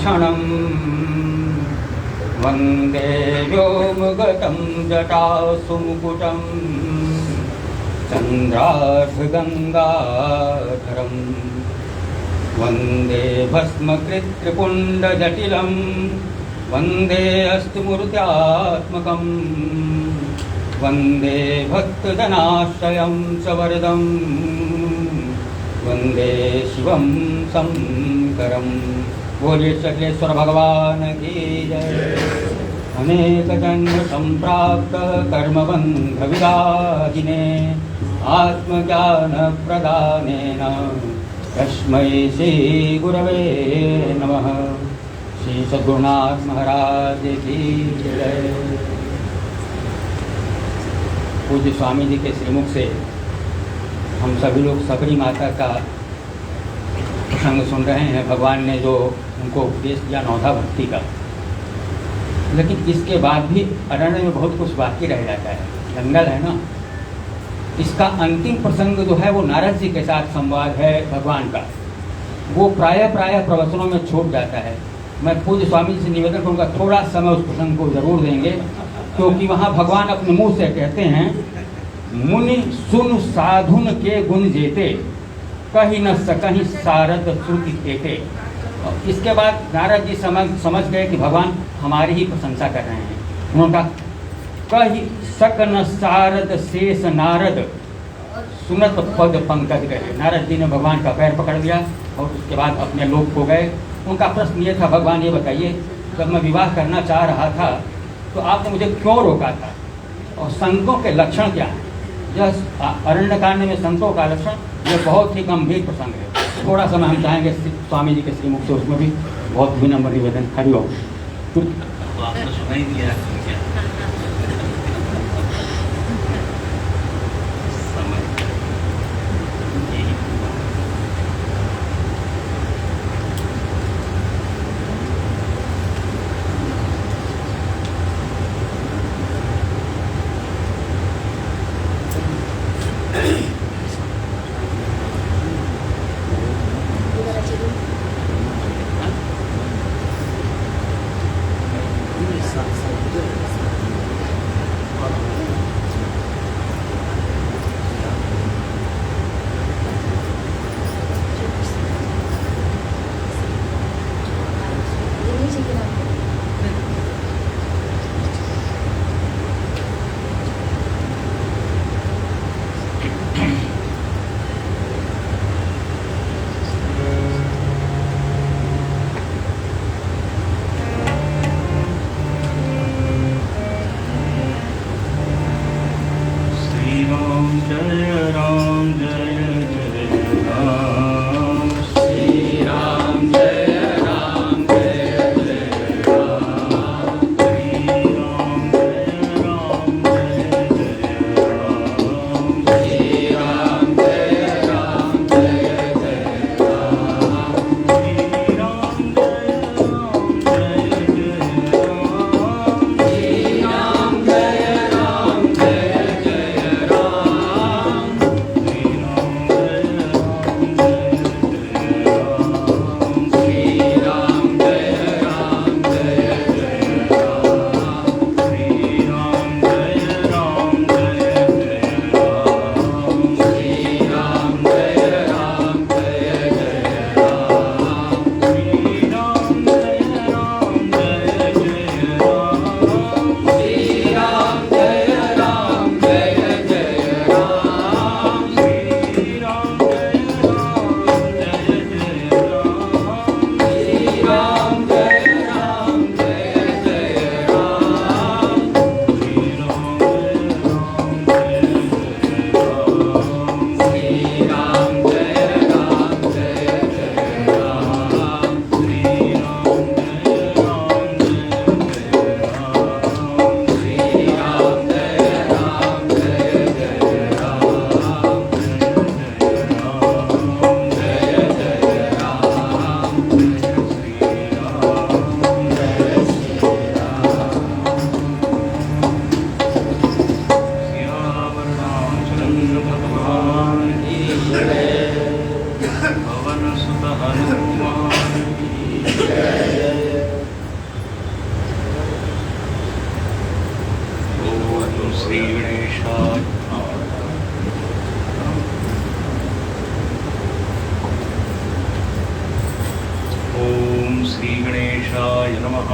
क्षणम् वन्दे व्योमगतं जटासुमुकुटम् चन्द्रार्धगङ्गाधरम् वन्दे भस्मकृत्रिपुण्डजटिलम् वन्दे अस्तुमूर्त्यात्मकम् वन्दे भक्तजनाश्रयं च वरदम् वन्दे शिवं शङ्करम्। बोलिए सकलेश्वर भगवान की जय। अनेक जन्म संप्राप्त कर्मबंध विराजिने आत्मज्ञान प्रदानेन तस्मै श्री गुरवे नमः। श्री सद्गुरुनाथ महाराज की जय। पूज्य स्वामी जी के श्रीमुख से हम सभी लोग सबरी माता का प्रसंग सुन रहे हैं। भगवान ने जो उनको उपदेश दिया नौधा भक्ति का, लेकिन इसके बाद भी अरण्य में बहुत कुछ बाकी रह जाता है। जंगल है ना, इसका अंतिम प्रसंग जो है वो नारद जी के साथ संवाद है भगवान का। वो प्रायः प्रवचनों में छूट जाता है। मैं पूज्य स्वामी जी से निवेदन करूँगा थोड़ा समय उस प्रसंग को जरूर देंगे, क्योंकि वहाँ भगवान अपने मुंह से कहते हैं, मुनि सुन साधुन के गुण जेते कहीं न सकहीं सारद श्रुति केते। इसके बाद नारद जी समझ गए कि भगवान हमारी ही प्रशंसा कर रहे हैं। उन्होंने कहा, कही सकन सारद शेष नारद सुनत पद पंकज गए। नारद जी ने भगवान का पैर पकड़ लिया और उसके बाद अपने लोक को गए। उनका प्रश्न ये था, भगवान ये बताइए, जब मैं विवाह करना चाह रहा था तो आपने मुझे क्यों रोका था, और संतों के लक्षण क्या हैं? यह अरण्यकांड में संतों का लक्षण ये बहुत ही गंभीर प्रसंग है। थोड़ा समय हम चाहेंगे स्वामी जी के श्रीमुख से, उसमें भी बहुत विनम्र निवेदन। हरिओम। तो आपने सुना ही दिया क्या? श्रीगणेशाय नमः।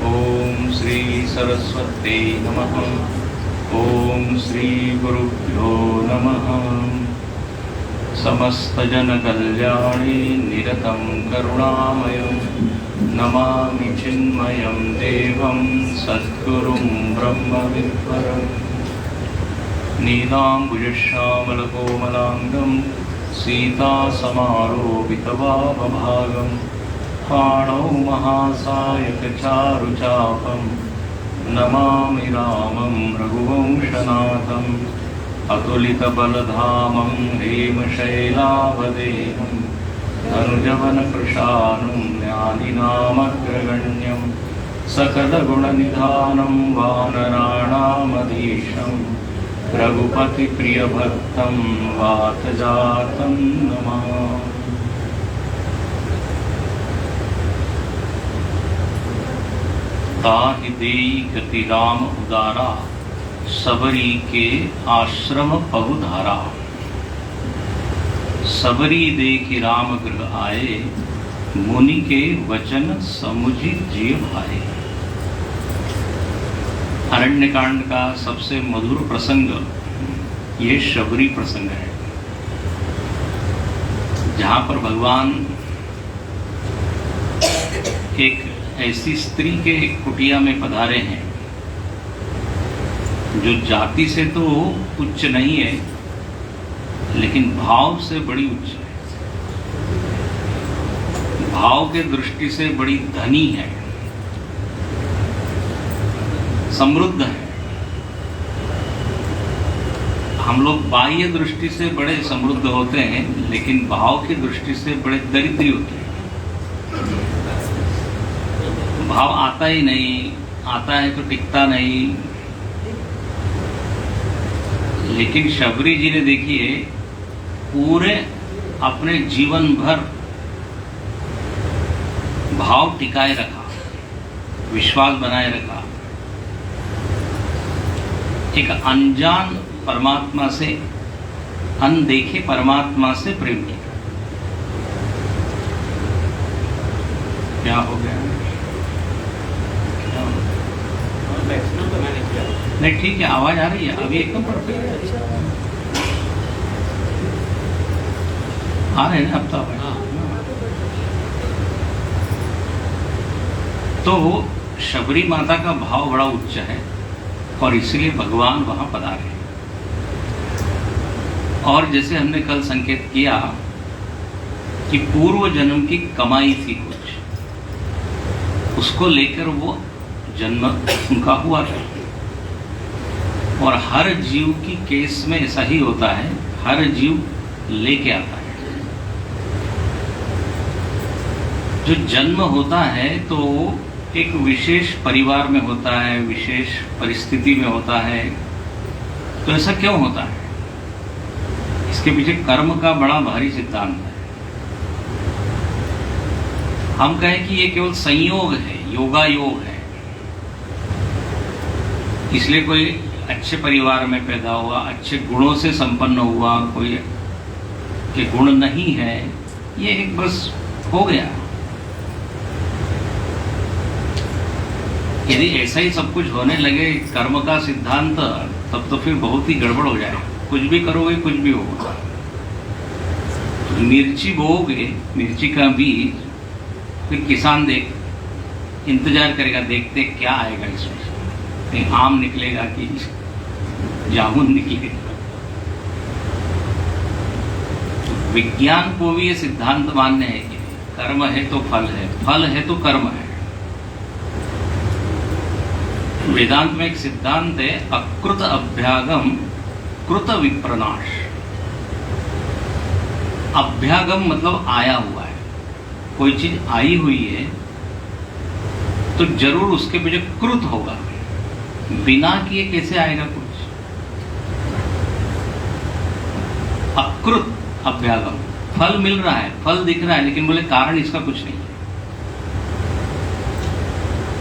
ॐ श्री सरस्वत्यै नमः। ॐ श्री गुरुभ्यो नमः। समस्तजनकल्याणे निरतं करुणामयं नमामि चिन्मयं देवं सद्गुरुं ब्रह्मविद्वरम्। नीलाम्बुजश्यामलकोमलाङ्गं सीतासमारोपितवामभागं पाणौ महासायकचारुचापं नमामि रामं रघुवंशनाथम्। अतुलितबलधामं हेमशैलावदेहं धनुजवनकृशानं ज्ञानिनामग्रगण्यं सकलगुणनिधानं वानराणामधीशं रघुपतिप्रियभक्तं वातजातं नमामि। ताहि देई गति राम उदारा सबरी के आश्रम पहुधारा। सबरी देखि राम गृह आए मुनि के वचन समुझि जिय भाए। अरण्यकांड का सबसे मधुर प्रसंग ये शबरी प्रसंग है, जहां पर भगवान एक ऐसी स्त्री के कुटिया में पधारे हैं जो जाति से तो उच्च नहीं है, लेकिन भाव से बड़ी उच्च है, भाव के दृष्टि से बड़ी धनी है, समृद्ध है। हम लोग बाह्य दृष्टि से बड़े समृद्ध होते हैं, लेकिन भाव की दृष्टि से बड़े दरिद्री होते हैं। भाव आता ही नहीं, आता है तो टिकता नहीं। लेकिन शबरी जी ने देखिए पूरे अपने जीवन भर भाव टिकाए रखा, विश्वास बनाए रखा, एक अनजान परमात्मा से, अनदेखे परमात्मा से प्रेम किया। क्या हो गया? नहीं ठीक है, आवाज आ रही है अभी एकदम परफेक्ट आ रहे हैं अब तो। तो शबरी माता का भाव बड़ा उच्च है और इसलिए भगवान वहां पधारे हैं। और जैसे हमने कल संकेत किया कि पूर्व जन्म की कमाई थी कुछ, उसको लेकर वो जन्म उनका हुआ था। और हर जीव की केस में ऐसा ही होता है, हर जीव लेके आता है। जो जन्म होता है तो एक विशेष परिवार में होता है, विशेष परिस्थिति में होता है। तो ऐसा क्यों होता है? इसके पीछे कर्म का बड़ा भारी सिद्धांत है। हम कहें कि ये केवल संयोग है, योगा योग है, इसलिए कोई अच्छे परिवार में पैदा हुआ, अच्छे गुणों से संपन्न हुआ, कोई के गुण नहीं है, ये एक बस हो गया। यदि ऐसा ही सब कुछ होने लगे कर्म का सिद्धांत, तब तो फिर बहुत ही गड़बड़ हो जाएगा। कुछ भी करोगे कुछ भी होगा। मिर्ची बोओगे, मिर्ची का बीज, फिर किसान इंतजार करेगा, देखते क्या आएगा इसमें, कहीं आम निकलेगा कि जामुन निकलेगा। विज्ञान को भी ये सिद्धांत मान्य है कि कर्म है तो फल है, फल है तो कर्म है। वेदांत में एक सिद्धांत है, अकृत अभ्यागम कृत विप्रनाश। अभ्यागम मतलब आया हुआ है, कोई चीज आई हुई है तो जरूर उसके पीछे कृत होगा। बिना किए कैसे आएगा कुछ? अकृत अभ्यागम, फल मिल रहा है, फल दिख रहा है, लेकिन बोले कारण इसका कुछ नहीं है।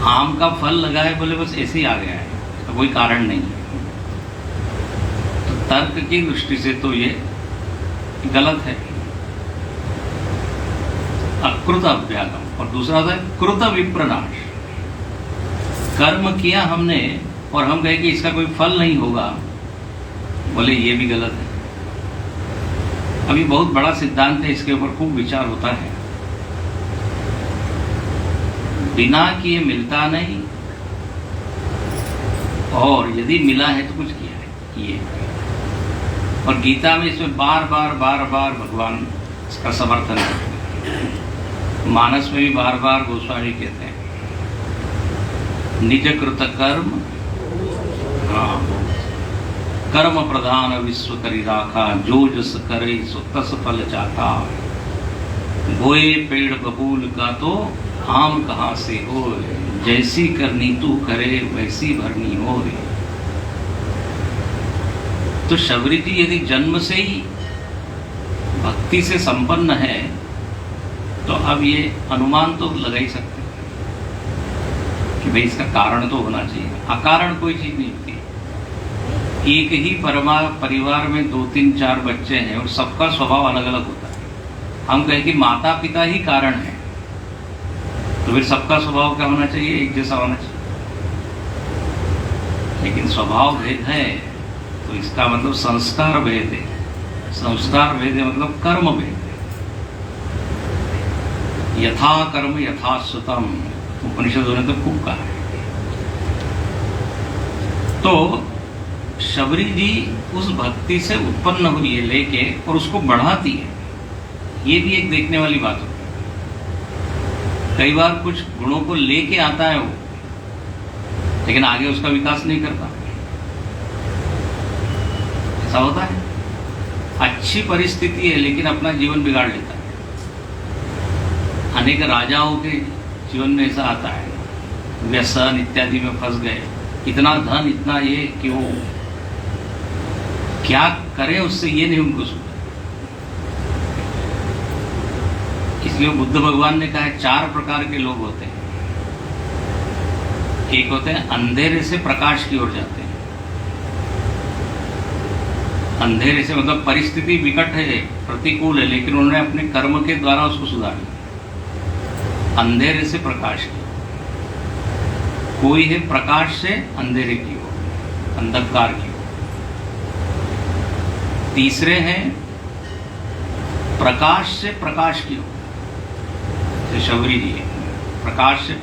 आम का फल लगा है, बोले बस ऐसे ही आ गया है, तो कोई कारण नहीं है। तो तर्क की दृष्टि से तो ये गलत है। अकृत अभ्यागम, और दूसरा होता है कृत विप्रनाश। कर्म किया हमने और हम कहे कि इसका कोई फल नहीं होगा, बोले ये भी गलत है। अभी बहुत बड़ा सिद्धांत है, इसके ऊपर खूब विचार होता है। बिना किए मिलता नहीं, और यदि मिला है तो कुछ किया है, किए। और गीता में इसमें बार बार भगवान इसका समर्थन करते हैं। मानस में भी बार बार गोस्वामी कहते हैं निज कृत कर्म, हाँ, कर्म प्रधान विश्व करी राखा, जो जस करे सो तस फल चाखा। बोए पेड़ बबूल का तो आम कहाँ से हो, जैसी करनी तू करे वैसी भरनी हो। तो शबरी जी यदि जन्म से ही भक्ति से संपन्न है तो अब ये अनुमान तो लगा ही सकते हैं कि भाई इसका कारण तो होना चाहिए। अकारण कोई चीज नहीं होती। एक ही परिवार में 2, 3, 4 बच्चे हैं और सबका स्वभाव अलग अलग होता है। हम कहें कि माता पिता ही कारण है, तो फिर सबका स्वभाव क्या होना चाहिए? एक जैसा होना चाहिए। लेकिन स्वभाव भेद है तो इसका मतलब संस्कार भेद है। संस्कार भेद है मतलब कर्म भेद है। यथा कर्म यथा सुतम, उपनिषदों ने तो खूब कहा है। तो शबरी जी उस भक्ति से उत्पन्न हुई है लेके, और उसको बढ़ाती है। ये भी एक देखने वाली बात होती है। कई बार कुछ गुणों को लेके आता है वो, लेकिन आगे उसका विकास नहीं करता। ऐसा होता है। अच्छी परिस्थिति है लेकिन अपना जीवन बिगाड़ लेता है। अनेक राजाओं के जीवन में ऐसा आता है, व्यसन इत्यादि में फंस गए, इतना धन इतना ये कि वो क्या करें उससे ये नहीं उनको सुना। इसलिए बुद्ध भगवान ने कहा है 4 प्रकार के लोग होते हैं। एक होते हैं अंधेरे से प्रकाश की ओर जाते हैं। अंधेरे से मतलब परिस्थिति विकट है, प्रतिकूल है, लेकिन उन्होंने अपने कर्म के द्वारा उसको सुधार लिया। अंधेरे से प्रकाश की। कोई है प्रकाश से अंधेरे की ओर, अंधकार की ओर। तीसरे हैं प्रकाश से प्रकाश की ओर, जैसे शबरी जी है। प्रकाश से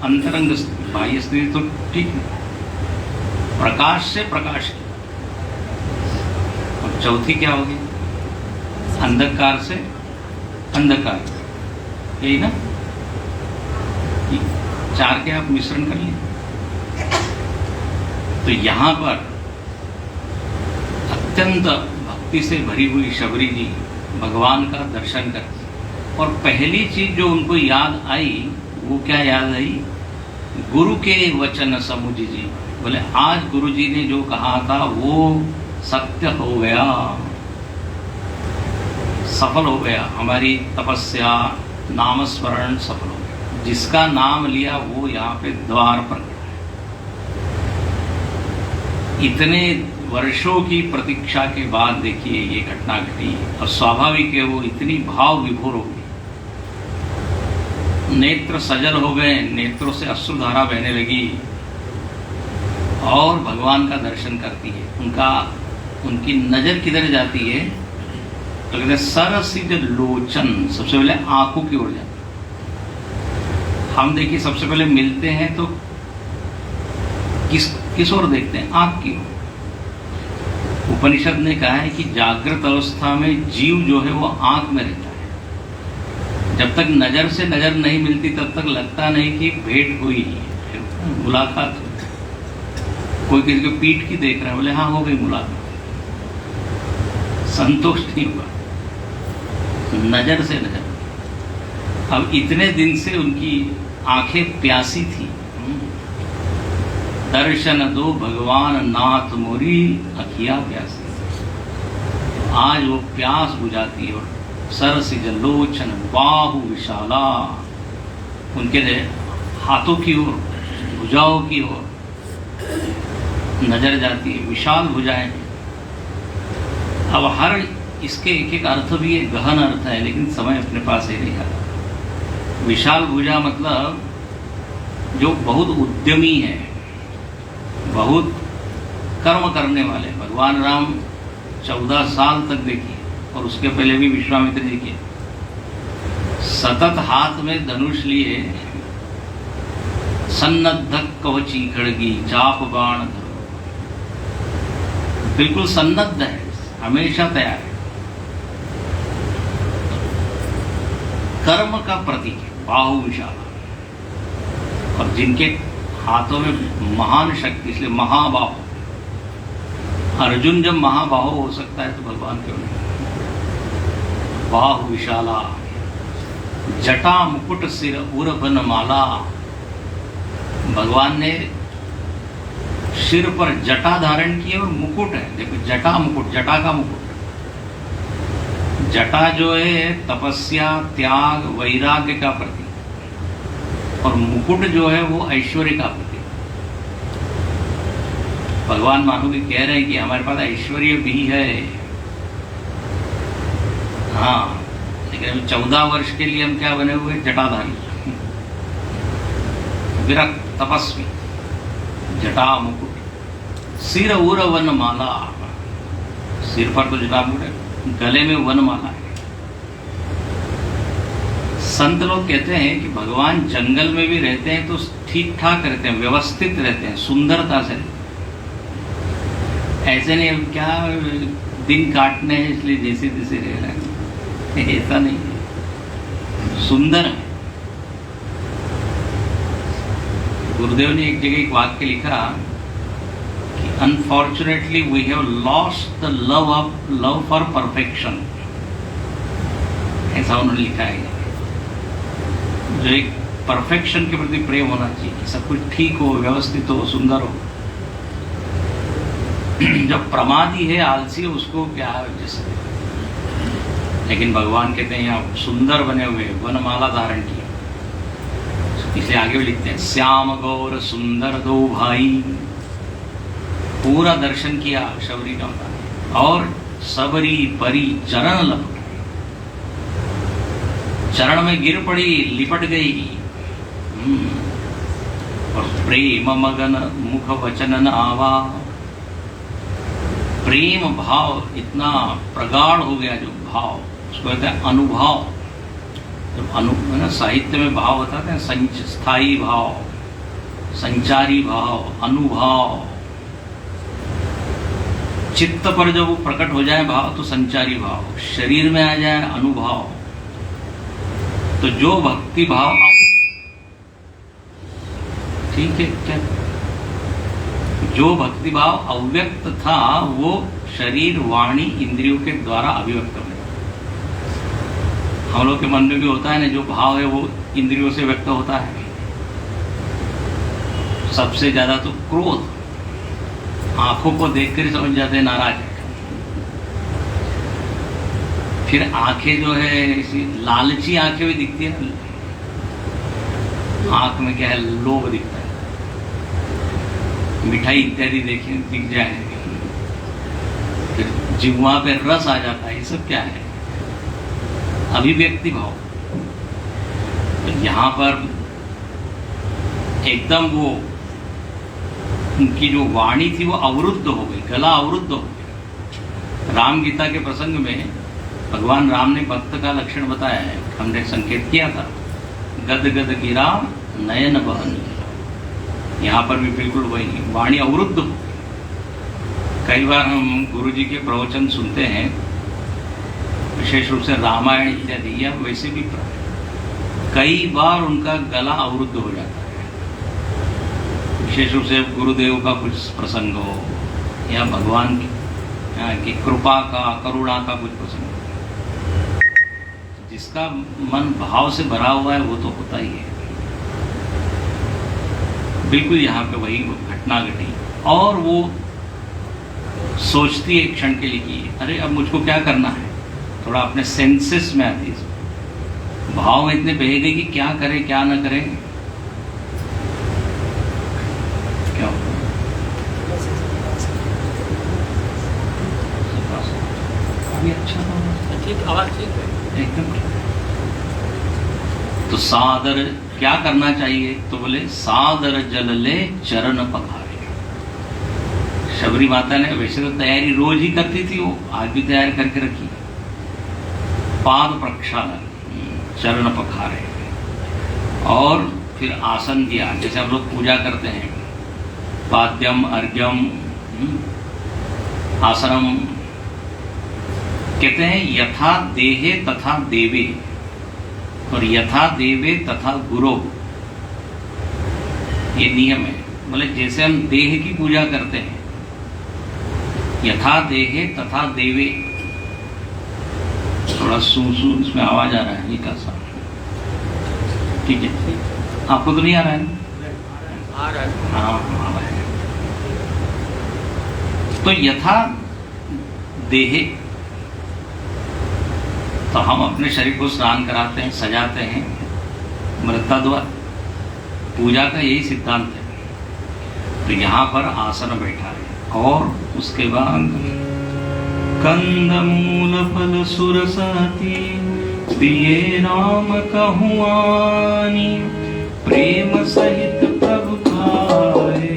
अंतरंग स्थिति, बाह्य स्थिति तो ठीक है, प्रकाश से प्रकाश की। और चौथी क्या होगी? अंधकार से अंधकार। यही ना? 4 के आप मिश्रण कर लिए। तो यहां पर अत्यंत भक्ति से भरी हुई शबरी जी भगवान का दर्शन करती। और पहली चीज जो उनको याद आई वो क्या याद आई? गुरु के वचन समुझ जी। बोले आज गुरु जी ने जो कहा था वो सत्य हो गया, सफल हो गया। हमारी तपस्या नामस्मरण सफल हो गया। जिसका नाम लिया वो यहाँ पे द्वार पर खड़ा है। इतने वर्षों की प्रतीक्षा के बाद देखिए ये घटना घटी। और स्वाभाविक है वो इतनी भाव विभोर हो गई, नेत्र सजल हो गए, नेत्रों से अश्रुधारा बहने लगी और भगवान का दर्शन करती है। उनकी नजर किधर जाती है? तो कहते हैं सरसिज लोचन, सबसे पहले आंखों की ओर जाती है। हम देखिए सबसे पहले मिलते हैं तो किस ओर देखते हैं? आंख की ओर। उपनिषद ने कहा है कि जागृत अवस्था में जीव जो है वो आंख में रहता है। जब तक नजर से नजर नहीं मिलती तब तक लगता नहीं कि भेंट हुई, मुलाकात हुई। कोई किसी को पीठ की देख रहा है, बोले हाँ हो गई मुलाकात, संतोष नहीं हुआ नजर से नजर। अब इतने दिन से उनकी आंखें प्यासी थी। दर्शन दो भगवान नाथ मोरी अखिया प्यासी। आज वो प्यास बुझाती है। और सरसिज लोचन बाहु विशाला, उनके हाथों की ओर, भुजाओं की ओर नजर जाती है। विशाल भुजाएं। अब हर इसके एक एक अर्थ भी एक गहन अर्थ है, लेकिन समय अपने पास ही नहीं आता। विशाल भुजा मतलब जो बहुत उद्यमी है, बहुत कर्म करने वाले। भगवान राम 14 साल तक देखिए, और उसके पहले भी विश्वामित्र जी के सतत हाथ में धनुष लिए, सन्नद्धक कवची खड़गी चाप बाण धरो, बिल्कुल सन्नद्ध है, हमेशा तैयार है। कर्म का प्रतीक है बाहु विशाला, और जिनके हाथों में महान शक्ति, इसलिए महाबाहु। अर्जुन जब महाबाहु हो सकता है तो भगवान क्यों नहीं? बाहु विशाला, जटा मुकुट सिर उर बन माला। भगवान ने सिर पर जटा धारण की और मुकुट है, देखो जटा मुकुट, जटा का मुकुट। जटा जो है तपस्या, त्याग, वैराग्य का प्रतीक, और मुकुट जो है वो ऐश्वर्य का प्रतीक। भगवान मानो कि कह रहे हैं कि हमारे पास ऐश्वर्य भी है, हाँ, लेकिन अभी 14 वर्ष के लिए हम क्या बने हुए? जटाधारी, विरक्त, तपस्वी, जटा मुकुट, सिर उर वन माला। सिर पर तो जटा मुकुट है, गले में वनमाला है। संत लोग कहते हैं कि भगवान जंगल में भी रहते हैं तो ठीक ठाक रहते हैं, व्यवस्थित रहते हैं, सुंदरता से रहते हैं। ऐसे नहीं हम क्या दिन काटने हैं इसलिए जैसे तैसे रह रहे हैं, ऐसा नहीं है, सुंदर है। गुरुदेव ने एक जगह एक वाक्य लिखा कि unfortunately we have lost the love for perfection, ऐसा उन्होंने लिखा है। जो एक परफेक्शन के प्रति प्रेम होना चाहिए कि सब कुछ ठीक हो, व्यवस्थित हो, सुंदर हो। जब प्रमादी है, आलसी है, उसको क्या है जैसे। लेकिन भगवान कहते हैं यहाँ सुंदर बने हुए, वनमाला धारण की। इसलिए आगे भी लिखते हैं श्याम गौर सुंदर दो भाई। पूरा दर्शन किया शबरी का होता, और सबरी परी चरण लपट, चरण में गिर पड़ी, लिपट गई। और प्रेम मगन मुख वचन न आवा। प्रेम भाव इतना प्रगाढ़ हो गया, जो भाव उसको कहते हैं अनुभव। जब ना साहित्य में भाव बताते हैं, स्थायी भाव, संचारी भाव, अनुभव। चित्त पर जब वो प्रकट हो जाए भाव तो संचारी भाव, शरीर में आ जाए अनुभव। तो जो भक्ति भाव, ठीक है क्या, जो भक्ति भाव अव्यक्त था वो शरीर, वाणी, इंद्रियों के द्वारा अभिव्यक्त हो। हम लोग के मन में भी होता है ना, जो भाव है वो इंद्रियों से व्यक्त होता है। सबसे ज्यादा तो क्रोध, आंखों को देखकर समझ जाते हैं नाराज है। फिर आंखें जो है इसी लालची आंखें भी दिखती है ना, आंख में क्या है, लोभ दिखता है। मिठाई इत्यादि देखें दिख जाए, फिर जिह्वा पे रस आ जाता है। ये सब क्या है? अभिव्यक्ति भाव। तो यहाँ पर एकदम वो उनकी जो वाणी थी वो अवरुद्ध हो गई, गला अवरुद्ध हो गया। राम गीता के प्रसंग में भगवान राम ने भक्त का लक्षण बताया है, हमने संकेत किया था, गद गद गिरा नयन बहन। यहाँ पर भी बिल्कुल वही, वाणी अवरुद्ध हो गई। कई बार हम गुरु जी के प्रवचन सुनते हैं, विशेष रूप से रामायण इत्यादि, या वैसे भी कई बार उनका गला अवरुद्ध हो जाता है। विशेष रूप से गुरुदेव का कुछ प्रसंग हो, या भगवान की कृपा का, करुणा का कुछ प्रसंग हो, जिसका मन भाव से भरा हुआ है वो तो होता ही है। बिल्कुल यहाँ पे वही घटना घटी, और वो सोचती है एक क्षण के लिए कि अरे अब मुझको क्या करना है। थोड़ा अपने सेंसेस में आती है, भाव में इतने बह गई कि क्या करे क्या ना करे। क्या अभी अच्छा ठीक, आवाज ठीक है एकदम। तो सादर क्या करना चाहिए? तो बोले सादर जल ले चरण पखारे। शबरी माता ने वैसे तो तैयारी रोज ही करती थी, वो आज भी तैयार करके रखी। पाद प्रक्षालन, चरण पखारे, और फिर आसन दिया। जैसे हम लोग पूजा करते हैं, पाद्यम अर्घ्यम आसनम, कहते हैं यथा देहे तथा देवे, और यथा देवे तथा गुरो, ये नियम है। बोले जैसे हम देह की पूजा करते हैं, यथा देहे तथा देवे, थोड़ा सू इसमें आवाज आ रहा है हल्का सा, ठीक है? आपको तो नहीं आ रहा है? आ रहा है। हाँ आ रहा है। तो यथा देहे, तो हम अपने शरीर को स्नान कराते हैं, सजाते हैं मृत्ता द्वारा। पूजा का यही सिद्धांत है। तो यहाँ पर आसन बैठा है, और उसके बाद कंदमूल फल सुरसती प्रिय नाम कहुआनी, प्रेम सहित प्रभु खाए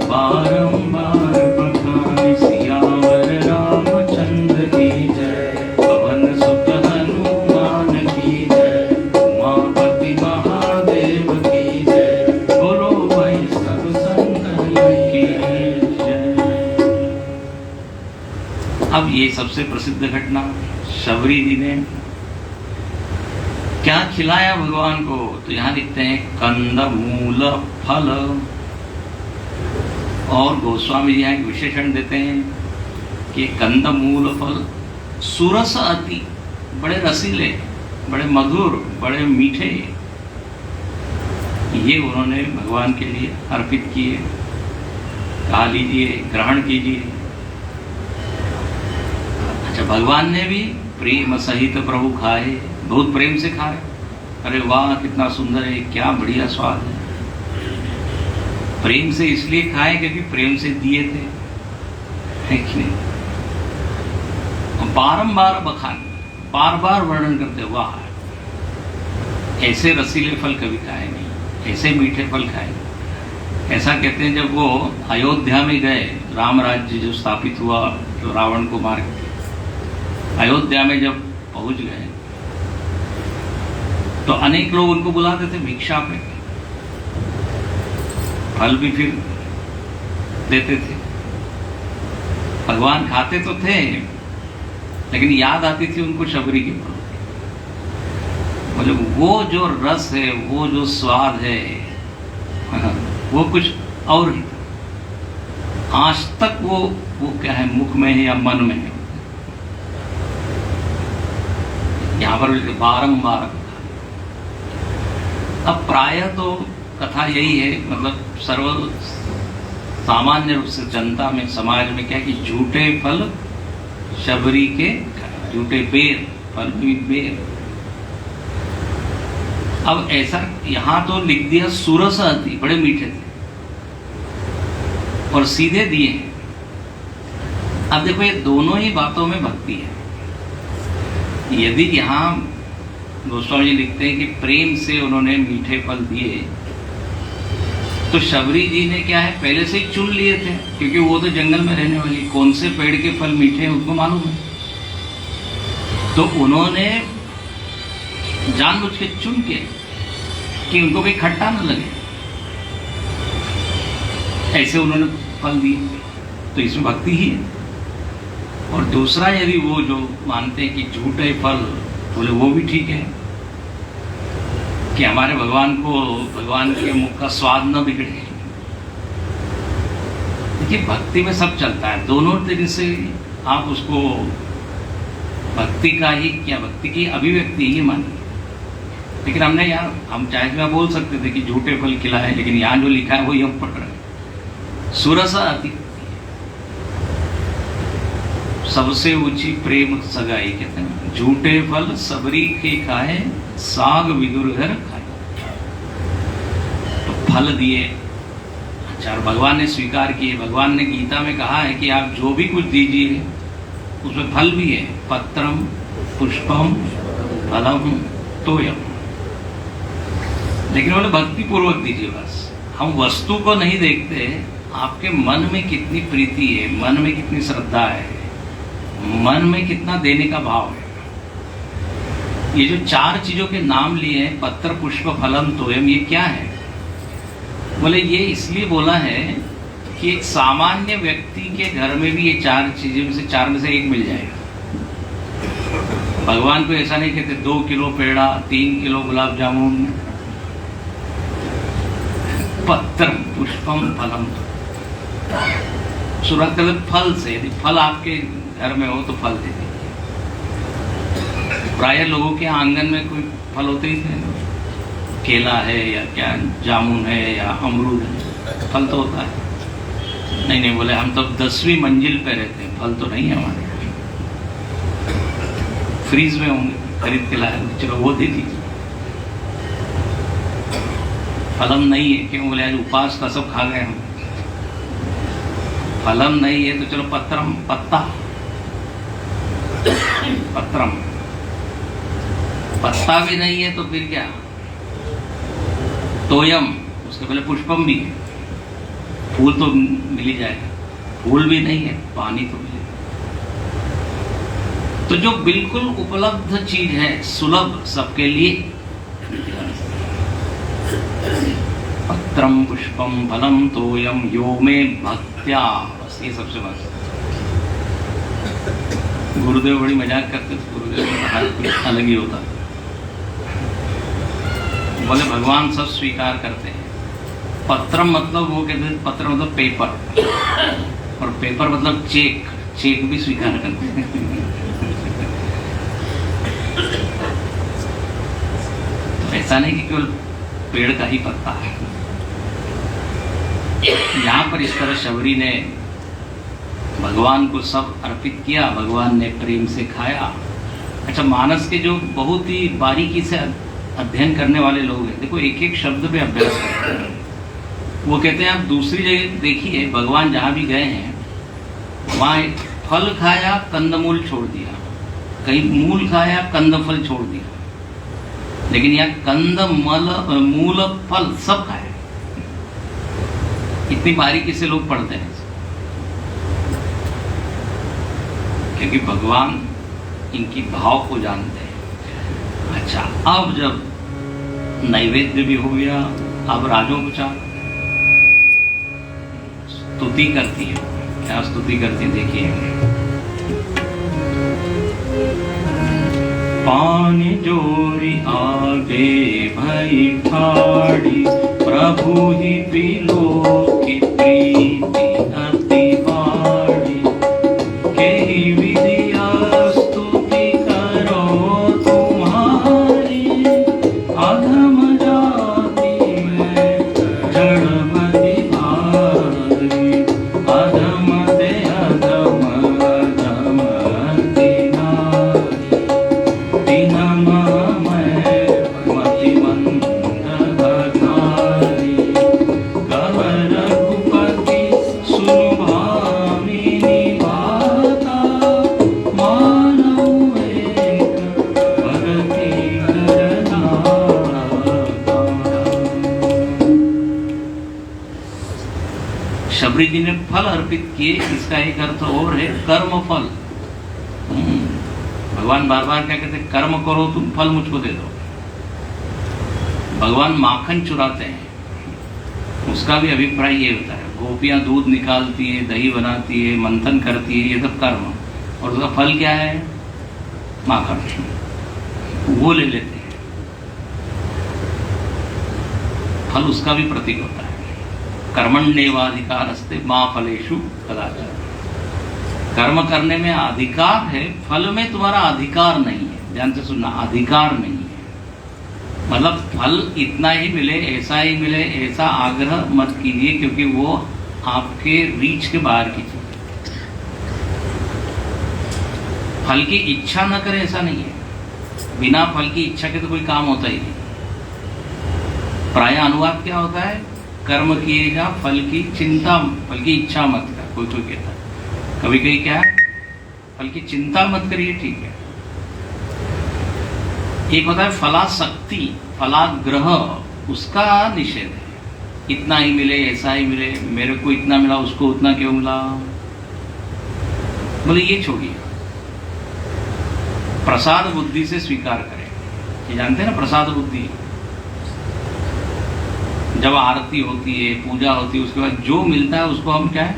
बारंबार बखाने, सियावर रामचंद्र की जय, पवन सुत हनुमान की जय, उमापति महादेव की जय, बोलो भाई सब संतन की जय। अब ये सबसे प्रसिद्ध घटना, शबरी जी ने क्या खिलाया भगवान को? तो यहां लिखते हैं कंद मूल फल, और गोस्वामी जी यहाँ एक विशेषण देते हैं कि कंद मूल फल सुरस अति, बड़े रसीले, बड़े मधुर, बड़े मीठे, ये उन्होंने भगवान के लिए अर्पित किए। खा लीजिए, ग्रहण कीजिए। अच्छा, भगवान ने भी प्रेम सहित प्रभु खाए, बहुत प्रेम से खाए। अरे वाह कितना सुंदर है, क्या बढ़िया स्वाद है। प्रेम से इसलिए खाए क्योंकि प्रेम से दिए थे, है कि नहीं? बारंबार बखान, बार बार वर्णन करते, वाह ऐसे रसीले फल कभी खाए नहीं, ऐसे मीठे फल खाए। ऐसा कहते हैं जब वो अयोध्या में गए, राम राज्य जो स्थापित हुआ, तो रावण को मार के अयोध्या में जब पहुंच गए, तो अनेक लोग उनको बुलाते थे भिक्षा पे, फल भी फिर देते थे। भगवान खाते तो थे, लेकिन याद आती थी उनको शबरी के फल। मतलब वो जो रस है, वो जो स्वाद है, वो कुछ और ही था। आज तक वो क्या है, मुख में है या मन में है। यहां पर बारंबार। अब प्रायः तो कथा यही है, मतलब सर्व सामान्य रूप से जनता में, समाज में क्या कि झूठे फल शबरी के, झूठे बेर, फल भी बेर। अब ऐसा यहां तो लिख दिया सुरस आती, बड़े मीठे थे और सीधे दिए। अब देखो ये दोनों ही बातों में भक्ति है। यदि यहां गोस्वामी जी लिखते हैं कि प्रेम से उन्होंने मीठे फल दिए, तो शबरी जी ने क्या है, पहले से ही चुन लिए थे, क्योंकि वो तो जंगल में रहने वाली, कौन से पेड़ के फल मीठे हैं उनको मालूम है। तो उन्होंने जानबूझ के चुन के कि उनको कोई खट्टा न लगे, ऐसे उन्होंने फल दिए। तो इसमें भक्ति ही है। और दूसरा, यदि वो जो मानते हैं कि झूठे फल, बोले वो भी ठीक है कि हमारे भगवान को, भगवान के मुख का स्वाद न बिगड़े। देखिए भक्ति में सब चलता है, दोनों तरीके से आप उसको भक्ति का ही, क्या भक्ति की अभिव्यक्ति ही मानिए। लेकिन हमने यार, हम चाहे तो बोल सकते थे कि झूठे फल खिलाए, लेकिन यहाँ जो लिखा है वो हम पढ़ रहे हैं। सुरसा अति, सबसे ऊंची प्रेम सगाई, कहते हैं झूठे फल सबरी के खाए, साग विदुर घर खाए। तो फल दिए, अच्छा, भगवान ने स्वीकार किए। भगवान ने गीता में कहा है कि आप जो भी कुछ दीजिए उसमें फल भी है, पत्रम पुष्पम फलम तोयम। लेकिन बोले भक्ति पूर्वक दीजिए बस। हम वस्तु को नहीं देखते, आपके मन में कितनी प्रीति है, मन में कितनी श्रद्धा है, मन में कितना देने का भाव है। ये जो 4 चीजों के नाम लिए हैं, पत्र पुष्प फलम तोयम, ये क्या है? बोले ये इसलिए बोला है कि एक सामान्य व्यक्ति के घर में भी ये 4 चीजों में से 4 में से एक मिल जाएगा। भगवान को ऐसा नहीं कहते 2 किलो पेड़ा, 3 किलो गुलाब जामुन, पत्र पुष्पम फलम। शुरुआत करते फल से, यदि फल आपके घर में हो तो फल दे दीजिए। प्राय लोगों के आंगन में कोई फल होते ही थे, केला है या क्या जामुन है या अमरूद है, फल तो होता है। नहीं बोले हम तो 10वीं मंजिल पे रहते हैं, फल तो नहीं है हमारे, फ्रीज में होंगे, खरीद के लाए, चलो वो दे दीजिए। फलम नहीं है, क्यों? बोले आज उपवास का सब खा गए हम। फलम नहीं है तो चलो पत्रम, पत्ता, पत्रम। पत्ता भी नहीं है तो फिर क्या? तोयम, उसके पहले पुष्पम भी है, फूल तो मिल ही जाएगा। फूल भी नहीं है, पानी तो मिलेगा। तो जो बिल्कुल उपलब्ध चीज है, सुलभ सबके लिए, पत्रम पुष्पम फलम तोयम यो में भक्त्या, बस ये सबसे बस। गुरुदेव बड़ी मजाक करते थे, गुरुदेव का कुछ अलग ही होता। बोले भगवान सब स्वीकार करते हैं। पत्रम मतलब वो कहते हैं, पत्र मतलब पेपर, और पेपर मतलब चेक, चेक भी स्वीकार करते हैं। तो ऐसा नहीं कि केवल पेड़ का ही पत्ता है। यहां पर इस तरह शबरी ने भगवान को सब अर्पित किया, भगवान ने प्रेम से खाया। अच्छा, मानस के जो बहुत ही बारीकी से अध्ययन करने वाले लोग हैं, देखो एक एक शब्द पे अभ्यास करते हैं। वो कहते हैं आप दूसरी जगह देखिए, भगवान जहां भी गए हैं वहां फल खाया, कंदमूल छोड़ दिया, कहीं मूल खाया, कंदफल छोड़ दिया, लेकिन यहाँ कंदमल मूल फल सब खाए। इतनी बारीकी से लोग पढ़ते हैं, क्योंकि भगवान इनकी भाव को जानते हैं। अच्छा, अब जब नैवेद्य भी हो गया, अब राजोपचार, स्तुति करती है। क्या स्तुति करती है देखिए। पानी जोरी आगे भई ठाड़ी, प्रभु ही पिलो की प्रीति अति बाड़ी, केहि विधिया स्तुति करो तुम्हारी, अधम जाति में जड़मति भारी, अधम ते अधम अधम अति नारी, दीनम मैं मति मंद भखारी, कह रघुपति सुनु भामिनी बाता, मानव एक भगति करनाता। शबरी जी ने फल अर्पित किए, इसका एक अर्थ और है कर्म फल। भगवान बार बार क्या कहते हैं? कर्म करो तुम, फल मुझको दे दो। भगवान माखन चुराते हैं, उसका भी अभिप्राय ये होता है। गोपियां दूध निकालती है, दही बनाती है, मंथन करती है, ये सब कर्म, और उसका फल क्या है? माखन, वो ले लेते हैं। फल उसका भी प्रतीक होता है। कर्मण्येवाधिकारस्ते मा फलेषु कदाचन। कर्म करने में अधिकार है, फल में तुम्हारा अधिकार नहीं है। ध्यान से सुनना, अधिकार नहीं है। मतलब फल इतना ही मिले, ऐसा ही मिले, ऐसा आग्रह मत कीजिए, क्योंकि वो आपके रीच के बाहर की चीज। फल की इच्छा न करें, ऐसा नहीं है। बिना फल की इच्छा के तो कोई काम होता ही नहीं। प्राय अनुवाद क्या होता है? कर्म किएगा, फल की चिंता, फल की इच्छा मत कर। कोई कोई कहता है, कभी कभी क्या है, फल की चिंता मत करिए, ठीक है। एक होता है फलासक्ति, फलाग्रह, उसका निषेध है। इतना ही मिले, ऐसा ही मिले, मेरे को इतना मिला उसको उतना क्यों मिला, बोले ये छोड़िए, प्रसाद बुद्धि से स्वीकार करें। ये जानते हैं ना प्रसाद बुद्धि, जब आरती होती है, पूजा होती है, उसके बाद जो मिलता है उसको हम क्या है,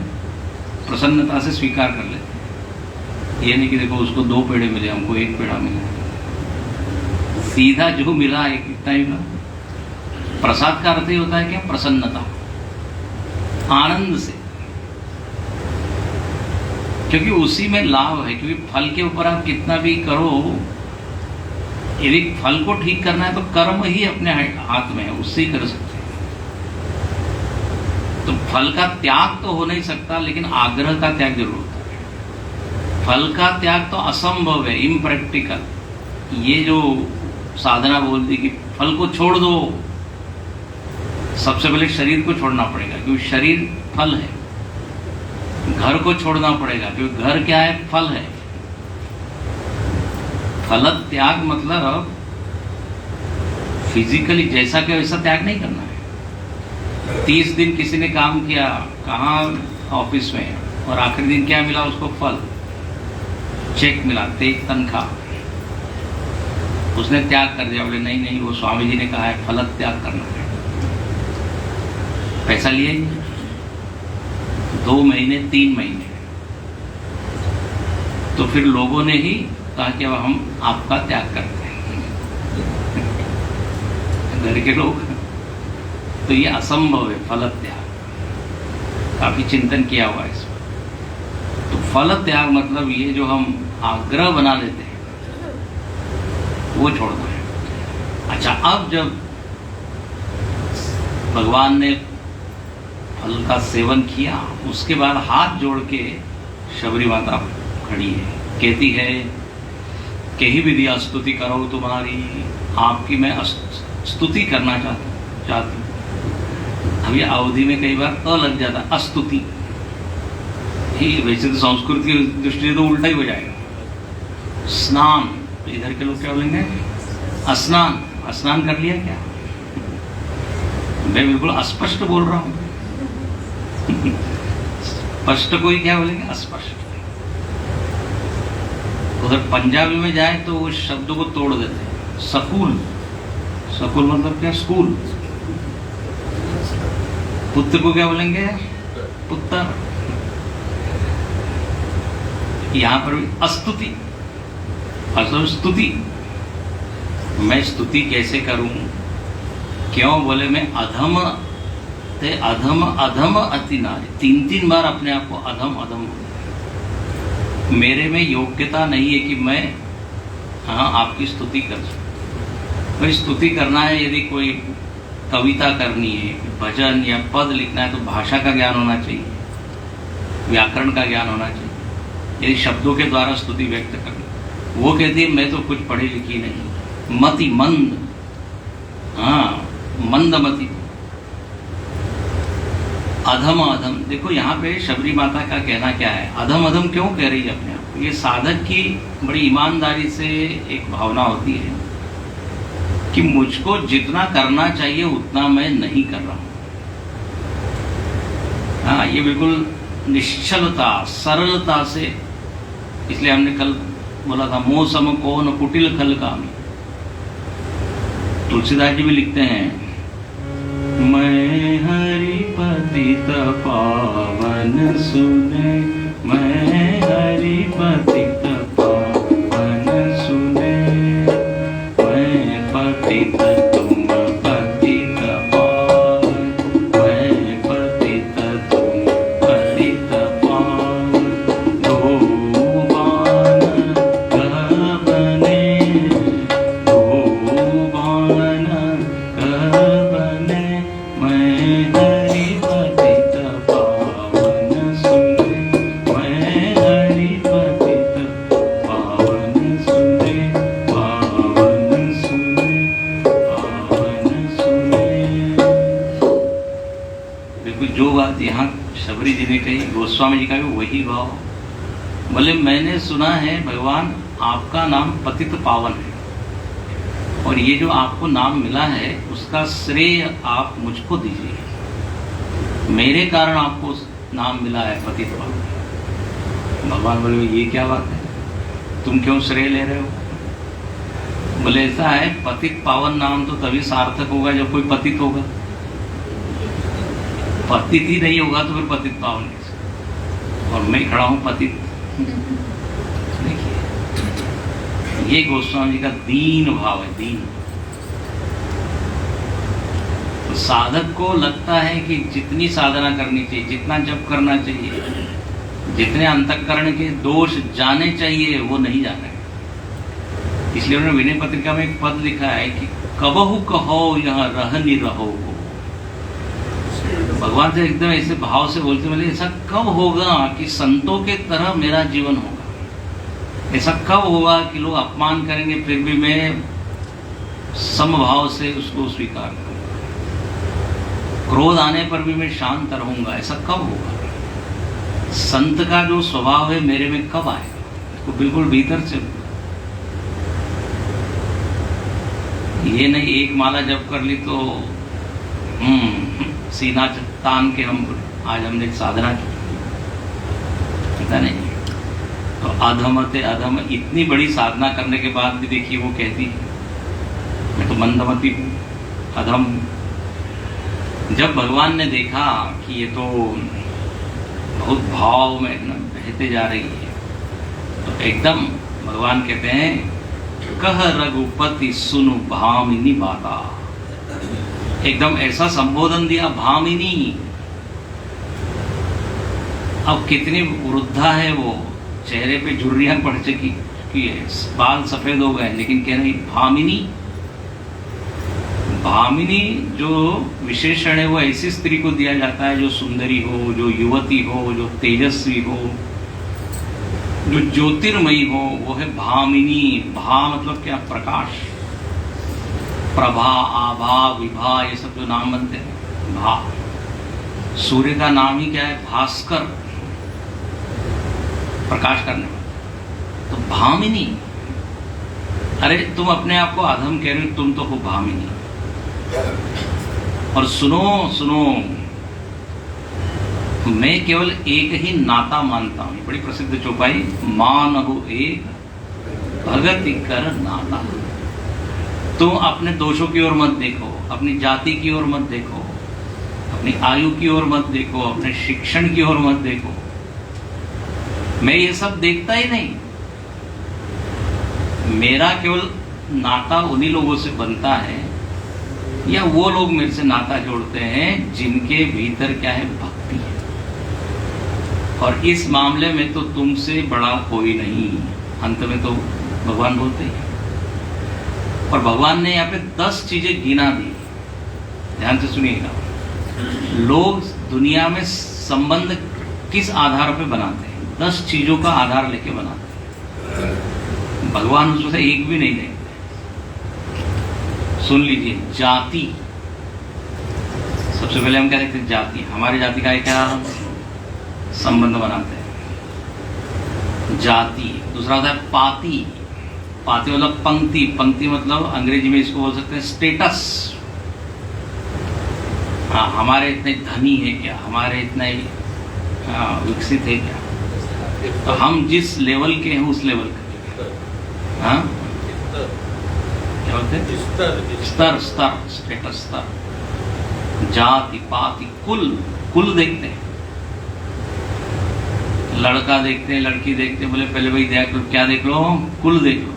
प्रसन्नता से स्वीकार कर लेते हैं। ये नहीं कि देखो उसको 2 पेड़े मिले, हमको 1 पेड़ा मिला, सीधा जो मिला एक इतना ही मिला। प्रसाद का अर्थ ही होता है क्या, प्रसन्नता, आनंद से, क्योंकि उसी में लाभ है। क्योंकि फल के ऊपर आप कितना भी करो, यदि फल को ठीक करना है तो कर्म ही अपने हाथ में है, उससे ही कर सकते हैं। तो फल का त्याग तो हो नहीं सकता, लेकिन आग्रह का त्याग जरूर होता है। फल का त्याग तो असंभव है, इम्प्रैक्टिकल। ये जो साधना बोलती कि फल को छोड़ दो, सबसे पहले शरीर को छोड़ना पड़ेगा, क्योंकि शरीर फल है। घर को छोड़ना पड़ेगा, क्योंकि घर क्या है, फल है। फल त्याग मतलब फिजिकली जैसा के वैसा त्याग नहीं करना है। 30 दिन किसी ने काम किया, कहाँ, ऑफिस में, और आखिरी दिन क्या मिला उसको, फल, चेक मिला, तेज तनख्वाह, उसने त्याग कर दिया। बोले नहीं नहीं, वो स्वामी जी ने कहा है फल त्याग करना है। पैसा लिए 2 महीने 3 महीने, तो फिर लोगों ने ही कहा कि अब हम आपका त्याग करते हैं, घर के लोग। तो ये असंभव है फल त्याग। काफी चिंतन किया हुआ है इस पर। तो फल त्याग मतलब ये जो हम आग्रह बना लेते हैं वो छोड़ना है। अच्छा, अब जब भगवान ने फल का सेवन किया, उसके बाद हाथ जोड़ के शबरी माता खड़ी है, कहती है कि ही विधि स्तुति करो तुम्हारी, आपकी मैं स्तुति करना चाहती हूँ। अभी अवधि में कई बार अ लग जाता, अस्तुति ही, वैसे तो संस्कृत की दृष्टि से तो उल्टा ही हो जाएगा। स्नान, तो इधर के लोग क्या बोलेंगे, स्नान, स्नान कर लिया क्या? मैं बिल्कुल अस्पष्ट बोल रहा हूं। स्पष्ट को ही क्या बोलेंगे, अस्पष्ट। उधर पंजाबी में जाए तो उस शब्द को तोड़ देते हैं, सकूल। सकूल मतलब क्या, स्कूल। पुत्र को क्या बोलेंगे, पुत्र। यहां पर भी अस्तुति, असल स्तुति। मैं स्तुति कैसे करूं, क्यों बोले, मैं अधम ते अधम अधम अति नारी, 3 बार अपने आप को अधम अधम, मेरे में योग्यता नहीं है कि मैं आपकी स्तुति कर सकूं। भाई स्तुति करना है, यदि कोई कविता करनी है, भजन या पद लिखना है, तो भाषा का ज्ञान होना चाहिए, व्याकरण का ज्ञान होना चाहिए, यदि शब्दों के द्वारा स्तुति व्यक्त करना। वो कहती है मैं तो कुछ पढ़ी लिखी नहीं, मति मंद, मंदमति, अधम अधम। देखो यहाँ पे शबरी माता का कहना क्या है, अधम अधम क्यों कह रही है अपने आप को? ये साधक की बड़ी ईमानदारी से एक भावना होती है कि मुझको जितना करना चाहिए उतना मैं नहीं कर रहा हूं। ये बिल्कुल निश्चलता, सरलता से, इसलिए हमने कल बोला था, मोह सम को न कुटिल खल कामी। तुलसीदास जी भी लिखते हैं, मैं हरि पतित पावन सुने, मैं हरि पतित पावन सुने, मैं पतित तुम पतित पावन, मैं पतित तुम पतित पावन, दो बाण कह बने, दो बाण कह बने, मैं हरि पतित पावन सुने, मैं हरि पतित पावन सुने, पावन सुने, पावन सुने। बिल्कुल जो बात यहाँ शबरी जी ने कही, गोस्वामी जी का भी वही भाव। बोले मैंने सुना है भगवान आपका नाम पतित पावन है, और ये जो आपको नाम मिला है उसका श्रेय आप मुझको दीजिए। मेरे कारण आपको नाम मिला है पतित पावन। भगवान बोले ये क्या बात है, तुम क्यों श्रेय ले रहे हो? बोले ऐसा है, पतित पावन नाम तो तभी सार्थक होगा जब कोई पतित होगा। पतित ही नहीं होगा तो फिर पतित पावन कैसे? और मैं खड़ा हूं पतित। देखिए ये गोस्वामी जी का दीन भाव है, दीन। तो साधक को लगता है कि जितनी साधना करनी चाहिए, जितना जप करना चाहिए, जितने अंतःकरण के दोष जाने चाहिए वो नहीं जाने। इसलिए उन्होंने विनय पत्रिका में एक पद लिखा है कि कबहु कहो यहाँ रहनि रहो। भगवान से एकदम ऐसे भाव से बोलते, बोले ऐसा कब होगा कि संतों के तरह मेरा जीवन होगा? ऐसा कब होगा कि लोग अपमान करेंगे फिर भी मैं समभाव से उसको स्वीकार करूंगा, क्रोध आने पर भी मैं शांत रहूंगा? ऐसा कब होगा? संत का जो स्वभाव है मेरे में कब आएगा? इसको बिल्कुल भीतर से। ये नहीं एक माला जप कर ली तो सीना तान के हम आज हमने साधना की, पता नहीं। तो अधमते अधम, इतनी बड़ी साधना करने के बाद भी देखिए वो कहती है मैं तो मंदमती हूँ, अधम। जब भगवान ने देखा कि ये तो बहुत भाव में एकदम बहते जा रही है, तो एकदम भगवान कहते हैं कह रघुपति सुनु भामिनी बाता। एकदम ऐसा संबोधन दिया, भामिनी। अब कितनी वृद्धा है वो, चेहरे पे झुर्रियां पड़ चुकी है, बाल सफेद हो गए, लेकिन कह रही भामिनी। भामिनी जो विशेषण है वो ऐसी स्त्री को दिया जाता है जो सुंदरी हो, जो युवती हो, जो तेजस्वी हो, जो ज्योतिर्मयी हो, वो है भामिनी। भा मतलब क्या? प्रकाश, प्रभा, आभा, विभा, ये सब जो नाम बनते हैं। भा, सूर्य का नाम ही क्या है? भास्कर, प्रकाश करने वाला। तो भामिनी। अरे तुम अपने आप को अधम कह रहे हो, तुम तो हो भामिनी। और सुनो सुनो, मैं केवल एक ही नाता मानता हूं। बड़ी प्रसिद्ध चौपाई, मानहु एक भगति कर नाता। तुम अपने दोषों की ओर मत देखो, अपनी जाति की ओर मत देखो, अपनी आयु की ओर मत देखो, अपने शिक्षण की ओर मत देखो। मैं ये सब देखता ही नहीं। मेरा केवल नाता उन्हीं लोगों से बनता है, या वो लोग मेरे से नाता जोड़ते हैं जिनके भीतर क्या है? भक्ति है। और इस मामले में तो तुमसे बड़ा कोई नहीं। अंत में तो भगवान बोलते हैं। और भगवान ने यहाँ पे 10 चीजें गिना दी, ध्यान से सुनिएगा। लोग दुनिया में संबंध किस आधार पे बनाते हैं? 10 चीजों का आधार लेके बनाते हैं। भगवान उसमें से एक भी नहीं देखते। सुन लीजिए, जाति। सबसे पहले हम क्या देखते हैं? जाति। हमारी जाति का क्या संबंध बनाते हैं? जाति। दूसरा होता है पाति। पाति मतलब पंक्ति। पंक्ति मतलब अंग्रेजी में इसको बोल सकते हैं स्टेटस। हाँ, हमारे इतने धनी है क्या? हमारे इतने विकसित है क्या? तो हम जिस लेवल के हैं उस लेवल के। हाँ, क्या बोलते हैं? स्तर, स्तर, स्टेटस, स्तर। जाति, पाति, कुल। कुल देखते हैं, लड़का देखते हैं, लड़की देखते हैं। बोले पहले भाई देख लो, क्या देख लो? कुल देख लो।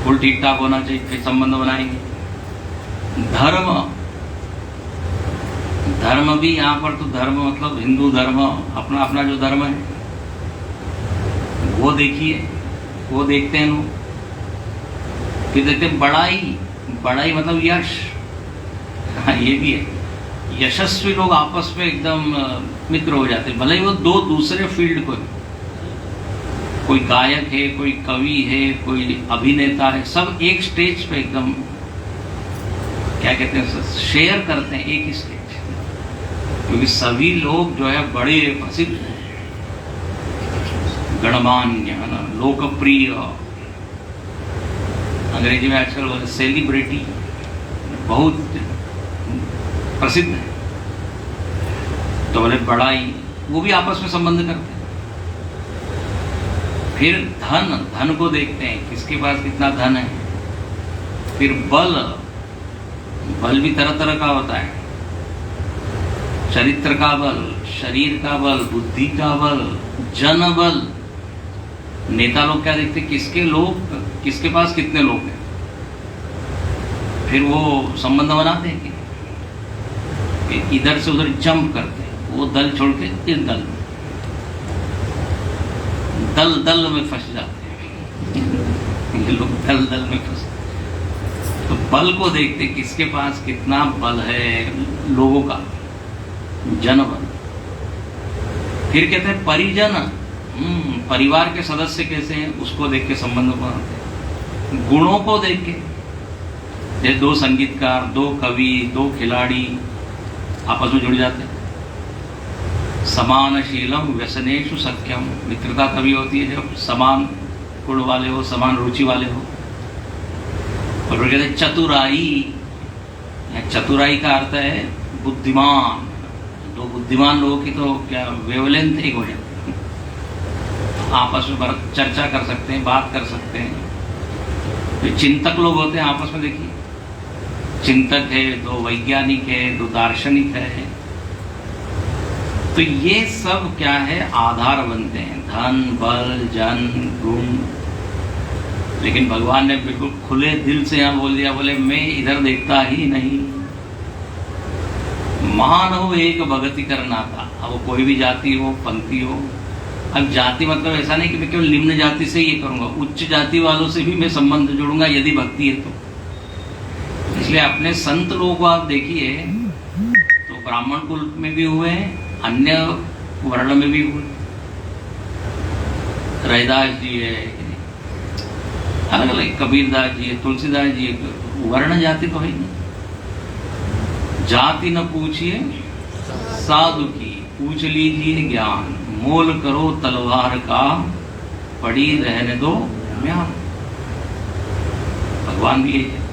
कुल ठीक ठाक होना चाहिए, फिर संबंध बनाएंगे। धर्म। धर्म भी यहाँ पर तो धर्म मतलब हिंदू धर्म, अपना अपना जो धर्म है वो देखिए, वो देखते हैं लोग। फिर देखते हैं बड़ाई। बड़ाई मतलब यश। हाँ, ये भी है। यशस्वी लोग आपस में एकदम मित्र हो जाते हैं, भले ही वो दो दूसरे फील्ड को, कोई गायक है, कोई कवि है, कोई अभिनेता है, सब एक स्टेज पे एकदम क्या कहते हैं, शेयर करते हैं एक ही स्टेज। क्योंकि सभी लोग जो है बड़े प्रसिद्ध, गणमान्य, है ना, लोकप्रिय, अंग्रेजी में आजकल बोले सेलिब्रिटी बहुत प्रसिद्ध है, तो बोले बड़ाई, वो भी आपस में संबंध करते हैं। फिर धन को देखते हैं, किसके पास कितना धन है। फिर बल भी तरह तरह का होता है, चरित्र का बल, शरीर का बल, बुद्धि का बल, जन बल। नेता लोग क्या देखते, किसके पास कितने लोग हैं, फिर वो संबंध बनाते हैं कि इधर से उधर जंप करते हैं, वो दल छोड़ के इस दल में, दल में फंस जाते हैं ये लोग, दल में फंस। तो बल को देखते, किसके पास कितना बल है लोगों का, जनबल। फिर कहते हैं परिजन, परिवार के सदस्य कैसे हैं, उसको देख के संबंध बनाते हैं। गुणों को देख के, जैसे 2 संगीतकार, 2 कवि, 2 खिलाड़ी आपस में जुड़ जाते हैं। समानशीलम व्यसनेषु सख्यम, मित्रता तभी होती है जब समान गुण वाले हो, समान रुचि वाले हो। और फिर कहते हैं चतुराई, चतुराई का अर्थ है बुद्धिमान। 2 बुद्धिमान लोगों की तो क्या वेवलेंथ एक हो जाती है, आपस में चर्चा कर सकते हैं, बात कर सकते हैं। तो चिंतक लोग होते हैं आपस में, देखिए चिंतक है, 2 वैज्ञानिक है, 2 दार्शनिक है। तो ये सब क्या है, आधार बनते हैं, धन, बल, जन, गुण। लेकिन भगवान ने बिल्कुल खुले दिल से यहाँ बोल दिया, बोले मैं इधर देखता ही नहीं। महान हो एक भगति करना था। अब वो कोई भी जाति हो, पंक्ति हो। अब जाति मतलब ऐसा नहीं कि मैं केवल निम्न जाति से ये करूंगा, उच्च जाति वालों से भी मैं संबंध जोड़ूंगा यदि भक्ति है तो। इसलिए अपने संत लोगों को आप देखिए तो ब्राह्मण कुल में भी हुए हैं, अन्य वर्ण में भी हुए। रैदास जी है, अलग अलग, कबीरदास जी है, तुलसीदास जी है, वर्ण जाति तो है नहीं। जाति न पूछिए साधु की, पूछ लीजिए ज्ञान, मोल करो तलवार का, पड़ी रहने दो म्यान। भगवान भी यही है।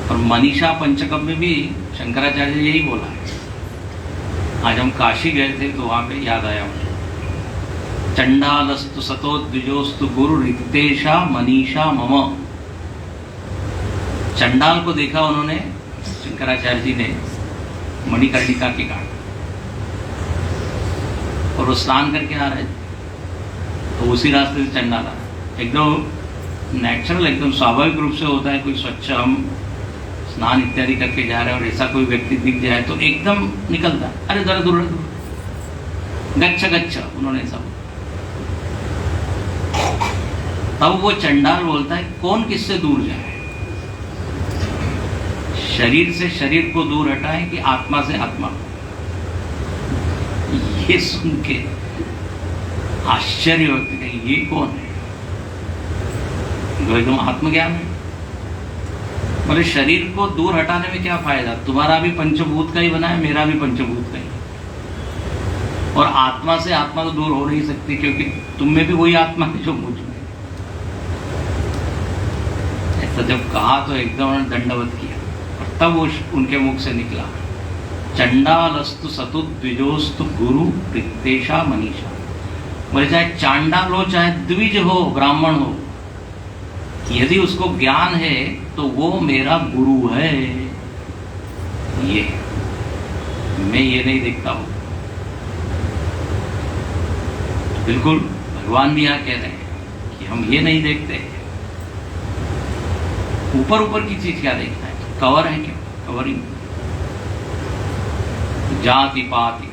और मनीषा पंचकम में भी शंकराचार्य ने यही बोला है। आज हम काशी गए थे तो वहां पे याद आया मुझे, चंडालस्तु सतो द्विजोस्तु गुरु रिक्तेशा मनीषा मम। चंडाल को देखा उन्होंने, शंकराचार्य जी ने, मणिकर्णिका के घाट, और वो स्नान करके आ रहे थे, तो उसी रास्ते से चंडाल आया। एकदम नेचुरल, एकदम स्वाभाविक रूप से होता है, कोई स्वच्छ, हम स्नान इत्यादि करके जा रहे हैं और ऐसा कोई व्यक्ति दिख जाए तो एकदम निकलता है, अरे जरा दूर गच्छ गच्छ, उन्होंने ऐसा बोला। तब वो चंडाल बोलता है कौन किससे दूर जाए, शरीर से शरीर को दूर हटाए कि आत्मा से आत्मा। ये सुन के आश्चर्य व्यक्त है, ये कौन है, जो एकदम आत्मज्ञान है। बोले शरीर को दूर हटाने में क्या फायदा, तुम्हारा भी पंचभूत का ही बना है, मेरा भी पंचभूत का ही, और आत्मा से आत्मा तो दूर हो नहीं सकती, क्योंकि तुम में भी वही आत्मा है जो मुझ में। ऐसा जब कहा तो एकदम दंडवत किया, और तब वो उनके मुख से निकला, चंडालस्तु सतु द्विजोस्तु गुरु रिक्तेशा मनीषा। बोले चाहे चांडाल हो, चाहे द्विज हो, ब्राह्मण हो, यदि उसको ज्ञान है तो वो मेरा गुरु है। ये मैं ये नहीं देखता हूं। बिल्कुल भगवान भी यहां कह रहे हैं कि हम ये नहीं देखते। ऊपर ऊपर की चीज क्या देखना है, कवर है क्या, कवरिंग, जाति पाति।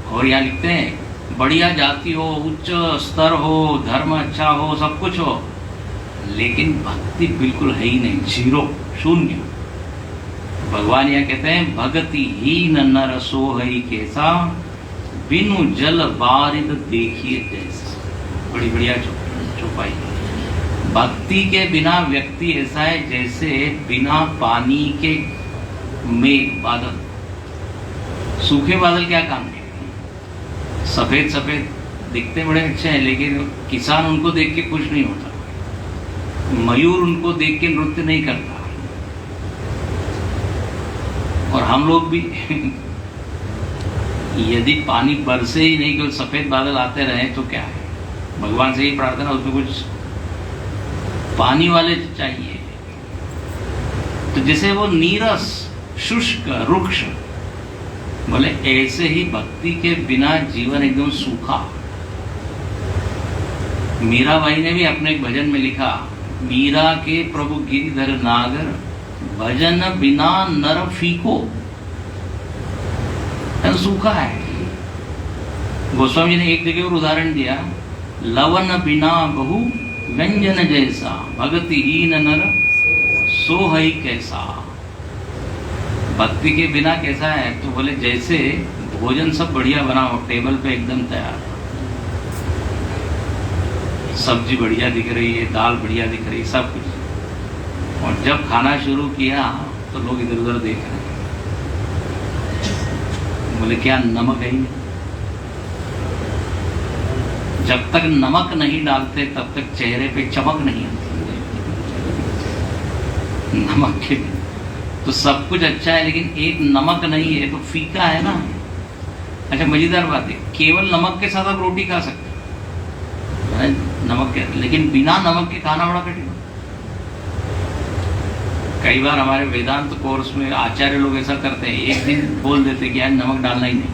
और यहां लिखते हैं बढ़िया जाति हो, उच्च स्तर हो, धर्म अच्छा हो, सब कुछ हो, लेकिन भक्ति बिल्कुल है ही नहीं, जीरो, शून्य। भगवान यह कहते हैं भक्ति ही नर सो हई कैसा, बिनु जल बारिद देखिए जैसा। बड़ी बढ़िया चौपाई। भक्ति के बिना व्यक्ति ऐसा है जैसे बिना पानी के मेघ, बादल। सूखे बादल क्या काम है, सफेद सफेद दिखते बड़े अच्छे हैं, लेकिन किसान उनको देख के खुश नहीं होता। मयूर उनको देख के नृत्य नहीं करता। और हम लोग भी यदि पानी बरसे ही नहीं, केवल सफेद बादल आते रहे तो क्या है? भगवान से ही प्रार्थना, उसमें कुछ पानी वाले चाहिए। तो जैसे वो नीरस, शुष्क, रुक्ष, बोले ऐसे ही भक्ति के बिना जीवन एकदम सूखा। मीराबाई ने भी अपने एक भजन में लिखा, मीरा के प्रभु गिरिधर नागर, भजन बिना नर फीको। सूखा है। गोस्वामी जी ने एक जगह और उदाहरण दिया, लवन बिना बहु व्यंजन जैसा, भगतिहीन नर सो है कैसा। भक्ति के बिना कैसा है? तो बोले जैसे भोजन सब बढ़िया बना हो, टेबल पे एकदम तैयार, सब्जी बढ़िया दिख रही है, दाल बढ़िया दिख रही है, सब कुछ, और जब खाना शुरू किया तो लोग इधर उधर देख रहे हैं, बोले क्या नमक है ही नहीं। जब तक नमक नहीं डालते तब तक चेहरे पे चमक नहीं आती। नमक के तो सब कुछ अच्छा है, लेकिन एक नमक नहीं है तो फीका है ना। अच्छा, मजेदार बात है, केवल नमक के साथ आप रोटी खा सकते हैं, नमक के, लेकिन बिना नमक के खाना बड़ा कठिन। कई बार हमारे वेदांत कोर्स में आचार्य लोग ऐसा करते हैं, एक दिन बोल देते कि यार नमक डालना ही नहीं,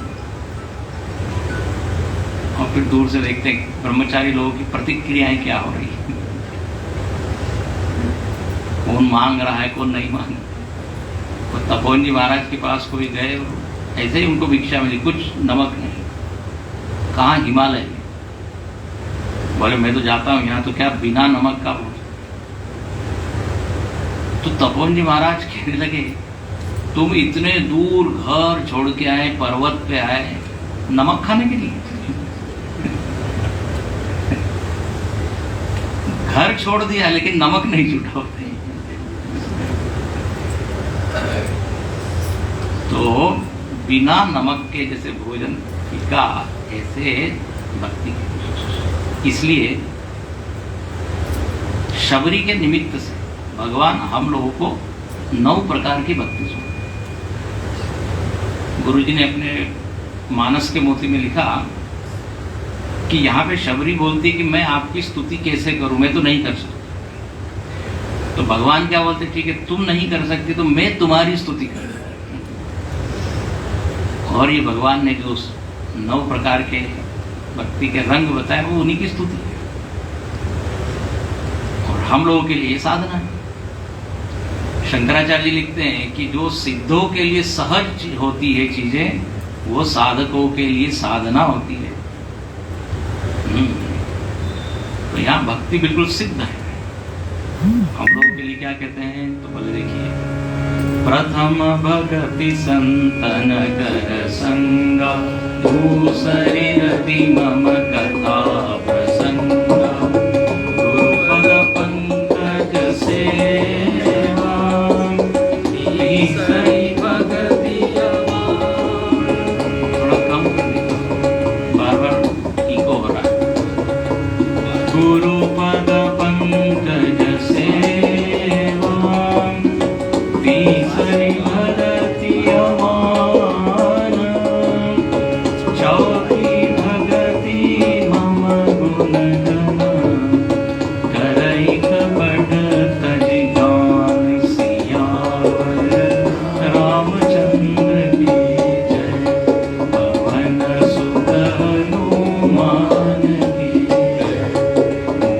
और फिर दूर से देखते हैं ब्रह्मचारी लोगों की प्रतिक्रियाएं क्या हो रही है, कौन मांग रहा है कौन नहीं मांग। तो तपोवन जी महाराज के पास कोई गए, ऐसे ही उनको भिक्षा मिली, कुछ नमक नहीं। कहाँ? हिमालय में। बोले मैं तो जाता हूँ यहाँ तो क्या बिना नमक का भोजन। तो तपोवन जी महाराज कहने लगे, तुम इतने दूर घर छोड़ के आए, पर्वत पे आए नमक खाने के लिए? घर छोड़ दिया लेकिन नमक नहीं छुड़ाते। तो बिना नमक के जैसे भोजन फीका, ऐसे भक्ति के। इसलिए शबरी के निमित्त से भगवान हम लोगों को 9 प्रकार की भक्ति सुनाई। गुरुजी ने अपने मानस के मोती में लिखा कि यहाँ पे शबरी बोलती है कि मैं आपकी स्तुति कैसे करूं, मैं तो नहीं कर सकती। तो भगवान क्या बोलते, ठीक है तुम नहीं कर सकती तो मैं तुम्हारी स्तुति कर। और ये भगवान ने जो 9 प्रकार के भक्ति के रंग बताए वो उन्हीं की स्तुति है, और हम लोगों के लिए साधना है। शंकराचार्य जी लिखते हैं कि जो सिद्धों के लिए सहज होती है चीजें, वो साधकों के लिए साधना होती है। तो यहाँ भक्ति बिल्कुल सिद्ध है। हम लोगों के लिए क्या कहते हैं? तो बोले देखिए, प्रथम भगति संतन कर संगा, दूसरी रति मम कथा प्रसंगा, गुरुपद पंकज सेवा, तीसरी भगति अपार। थोड़ा कम कर दीजिए, बार-बार इको हो रहा है। गुरुपद पंकज सेवा, तीसरी भगति अपार, चौथी भगति मम गुण गण, करई कपट तज ज्ञान सियावर, रामचंद्र की जय, पवन सुत हनुमान की जय,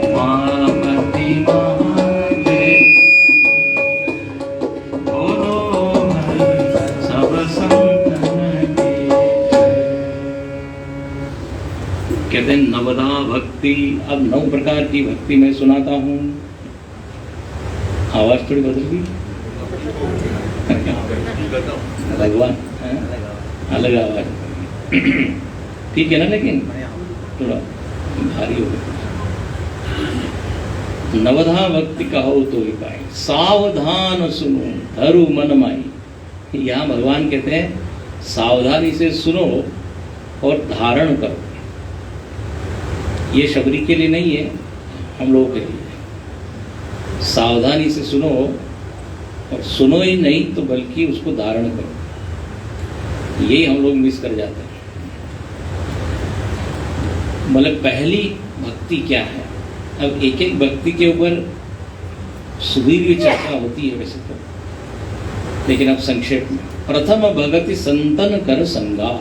उमापति महादेव, बोलो भाई सब संतन की जय। कहते हैं नवधा भक्ति। अब 9 प्रकार की भक्ति मैं सुनाता हूँ। आवाज थोड़ी बदल गई, भगवान अलग आवाज ठीक है ना, लेकिन थोड़ा भारी हो गया। नवधा भक्ति कहो तो ही पाए, सावधान सुनो धरु मन माई। यहाँ भगवान कहते हैं सावधानी से सुनो और धारण करो। ये शबरी के लिए नहीं है, हम लोगों के लिए। सावधानी से सुनो, और सुनो ही नहीं तो बल्कि उसको धारण करो। यही हम लोग मिस कर जाते हैं। मतलब पहली भक्ति क्या है? अब एक एक भक्ति के ऊपर सुदीर्घ चर्चा होती है वैसे तो, लेकिन अब संक्षेप में। प्रथम भगति संतन कर संगा।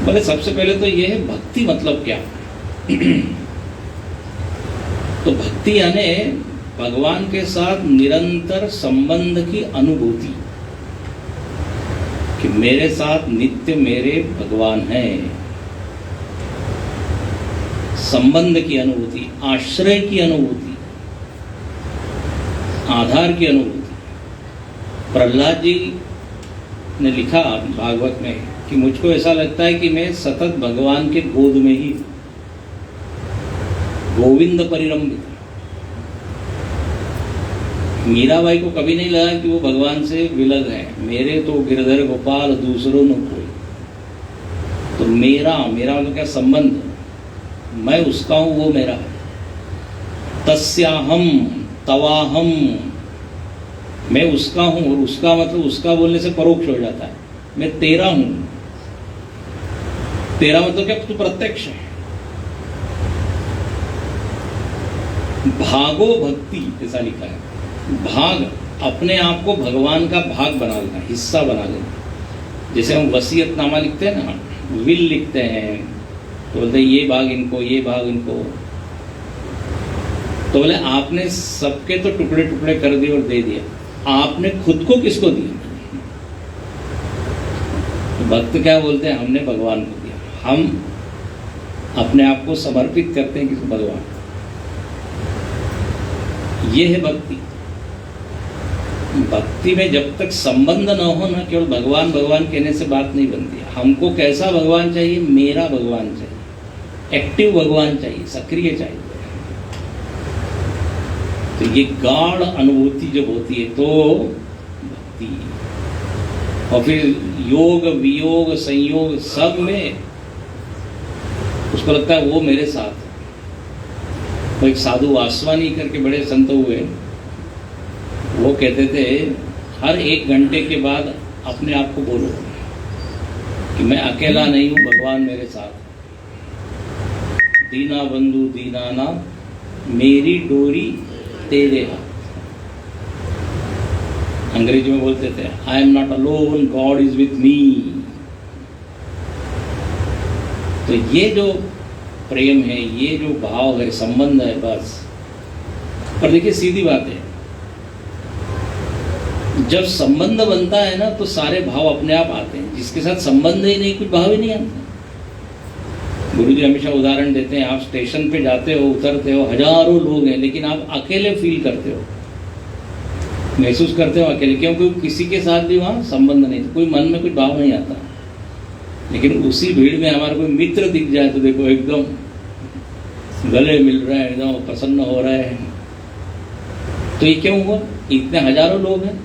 बोले सबसे पहले तो यह है भक्ति मतलब क्या। तो भक्ति यानी भगवान के साथ निरंतर संबंध की अनुभूति, कि मेरे साथ नित्य मेरे भगवान हैं। संबंध की अनुभूति, आश्रय की अनुभूति, आधार की अनुभूति। प्रहलाद जी ने लिखा भागवत में कि मुझको ऐसा लगता है कि मैं सतत भगवान के गोद में ही, गोविंद परिरंभित। मीराबाई को कभी नहीं लगा कि वो भगवान से विलग है। मेरे तो गिरधर गोपाल दूसरों न कोई। तो मेरा मतलब क्या? संबंध। मैं उसका हूं, वो मेरा है। तस्याहम तवाहम, मैं उसका हूं, और उसका मतलब उसका बोलने से परोक्ष हो जाता है। मैं तेरा हूं। तेरा मतलब क्या? तू प्रत्यक्ष है। भागो भक्ति ऐसा लिखा है। भाग, अपने आप को भगवान का भाग बना लेना, हिस्सा बना लेना। जैसे हम वसीयतनामा लिखते हैं ना, विल लिखते हैं, तो बोलते हैं ये भाग इनको, ये भाग इनको। तो बोले आपने सबके तो टुकड़े टुकड़े कर दिए और दे दिया, आपने खुद को किसको दिया? तो भक्त क्या बोलते हैं? हमने भगवान को दिया। हम अपने आप को समर्पित करते हैं किसी भगवान। ये है भक्ति। भक्ति में जब तक संबंध न हो ना, केवल भगवान भगवान कहने से बात नहीं बनती। हमको कैसा भगवान चाहिए? मेरा भगवान चाहिए, एक्टिव भगवान चाहिए, सक्रिय चाहिए। तो ये गाढ़ अनुभूति जब होती है तो भक्ति। और फिर योग वियोग संयोग सब में उसको लगता है वो मेरे साथ है। तो एक साधु वासवानी करके बड़े संत हुए, वो कहते थे हर 1 घंटे के बाद अपने आप को बोलो कि मैं अकेला नहीं हूं, भगवान मेरे साथ। दीना बंधु दीनाना, मेरी डोरी तेरे हाथ। अंग्रेजी में बोलते थे I am not alone, God is with me. तो ये जो प्रेम है, ये जो भाव है, संबंध है, बस। पर देखिए सीधी बात है, जब संबंध बनता है ना तो सारे भाव अपने आप आते हैं। जिसके साथ संबंध ही नहीं, कुछ भाव ही नहीं आता। गुरु जी हमेशा उदाहरण देते हैं, आप स्टेशन पे जाते हो, उतरते हो, हजारों लोग हैं, लेकिन आप अकेले फील करते हो, महसूस करते हो अकेले, क्योंकि किसी के साथ भी वहां संबंध नहीं, कोई मन में कुछ भाव नहीं आता। लेकिन उसी भीड़ में हमारा कोई मित्र दिख जाए तो देखो एकदम गले मिल रहा है, एकदम प्रसन्न हो रहा है। तो ये क्यों हुआ? इतने हजारों लोग हैं,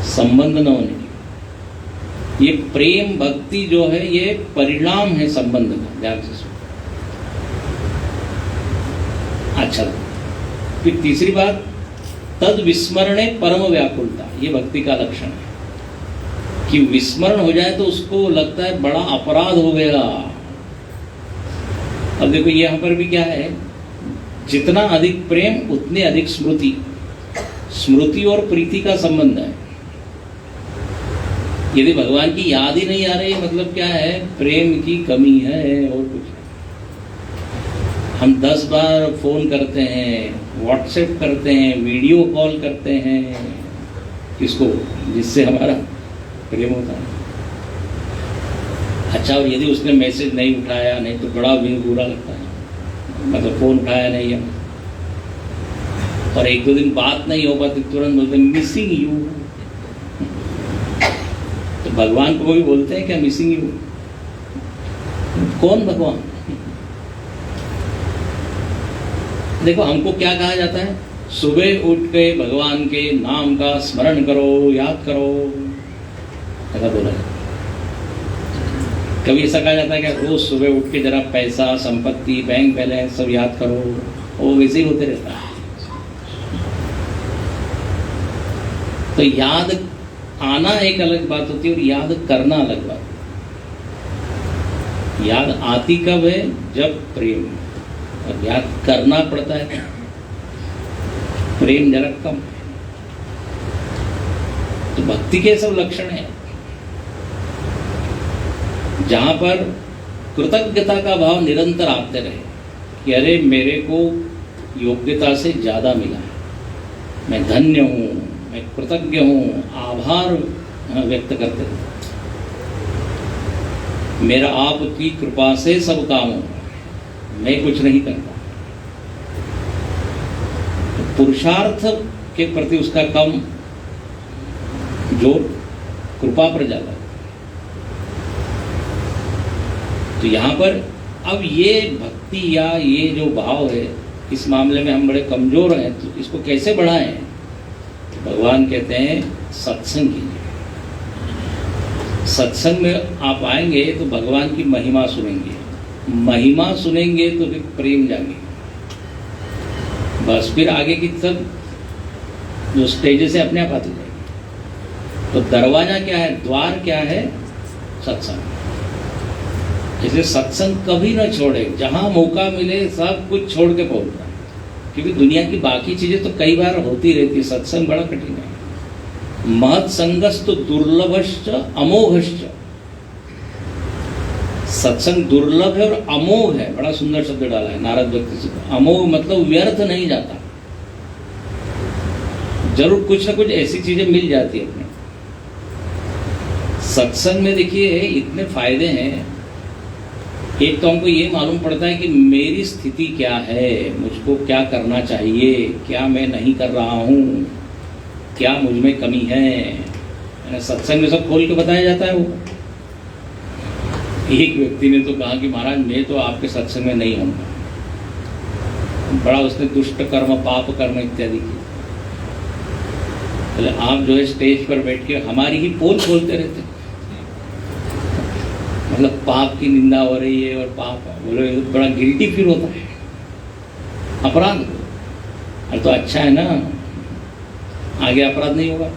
संबंध न होने की। ये प्रेम भक्ति जो है ये परिणाम है संबंध का। ध्यान से सुनो। अच्छा, फिर तीसरी बात, तद विस्मरणे परम व्याकुलता। ये भक्ति का लक्षण है कि विस्मरण हो जाए तो उसको लगता है बड़ा अपराध हो गया। अब देखो यहां पर भी क्या है, जितना अधिक प्रेम उतनी अधिक स्मृति। स्मृति और प्रीति का संबंध है। यदि भगवान की याद ही नहीं आ रही, मतलब क्या है? प्रेम की कमी है और कुछ नहीं। हम 10 बार फोन करते हैं, व्हाट्सएप करते हैं, वीडियो कॉल करते हैं, किसको? जिससे हमारा प्रेम होता है। अच्छा, और यदि उसने मैसेज नहीं उठाया, नहीं तो बड़ा भी बुरा लगता है, मतलब फोन उठाया नहीं है, और 1-2 दिन बात नहीं हो पाती, तुरंत बोलते मिसिंग यू। तो भगवान को भी बोलते हैं क्या मिसिंग यू? कौन भगवान? देखो हमको क्या कहा जाता है, सुबह उठ के भगवान के नाम का स्मरण करो, याद करो, ऐसा बोला है। कभी ऐसा कहा जाता है कि रोज सुबह उठ के जरा पैसा, संपत्ति, बैंक बैलेंस सब याद करो, वो वैसे ही होते रहता है। तो याद आना एक अलग बात होती है और याद करना अलग बात। याद आती कब है? जब प्रेम, और याद करना पड़ता है प्रेम जरा कम। तो भक्ति के सब लक्षण हैं जहां पर कृतज्ञता का भाव निरंतर आते रहे कि अरे मेरे को योग्यता से ज्यादा मिला है, मैं धन्य हूं, मैं कृतज्ञ हूं, आभार व्यक्त करते रहे, मेरा आपकी कृपा से सब काम हो, मैं कुछ नहीं करता। तो पुरुषार्थ के प्रति उसका कम जोर, कृपा पर ज्यादा। तो यहां पर अब ये भक्ति या ये जो भाव है, इस मामले में हम बड़े कमजोर हैं, तो इसको कैसे बढ़ाएं? तो भगवान कहते हैं सत्संग कीजिए। सत्संग में आप आएंगे तो भगवान की महिमा सुनेंगे, महिमा सुनेंगे तो फिर प्रेम जाएंगे, बस फिर आगे की सब जो स्टेजेस है अपने आप आती जाएगी। तो दरवाजा क्या है, द्वार क्या है? सत्संग। इसलिए सत्संग कभी ना छोड़े, जहां मौका मिले सब कुछ छोड़ के पहुंचना, क्योंकि दुनिया की बाकी चीजें तो कई बार होती रहती है, सत्संग बड़ा कठिन है। महत् संगस्तु दुर्लभश्च अमोघश्च। सत्संग दुर्लभ है और अमोघ है, बड़ा सुंदर शब्द डाला है नारद व्यक्ति से। अमोघ मतलब व्यर्थ नहीं जाता, जरूर कुछ ना कुछ ऐसी चीजें मिल जाती है अपने। सत्संग में देखिए इतने फायदे हैं। एक तो हमको ये मालूम पड़ता है कि मेरी स्थिति क्या है, मुझको क्या करना चाहिए, क्या मैं नहीं कर रहा हूं, क्या मुझ में कमी है। सत्संग में सब खोल के बताया जाता है। वो एक व्यक्ति ने तो कहा कि महाराज मैं तो आपके सत्संग में नहीं होऊंगा, बड़ा उसने दुष्ट कर्म, पाप कर्म इत्यादि किए। बोले आप जो है स्टेज पर बैठ के हमारी ही पोल खोलते रहते, मतलब पाप की निंदा हो रही है और पाप, बोले बड़ा गिल्टी फील होता है, अपराध। अरे तो अच्छा है ना, आगे अपराध नहीं होगा।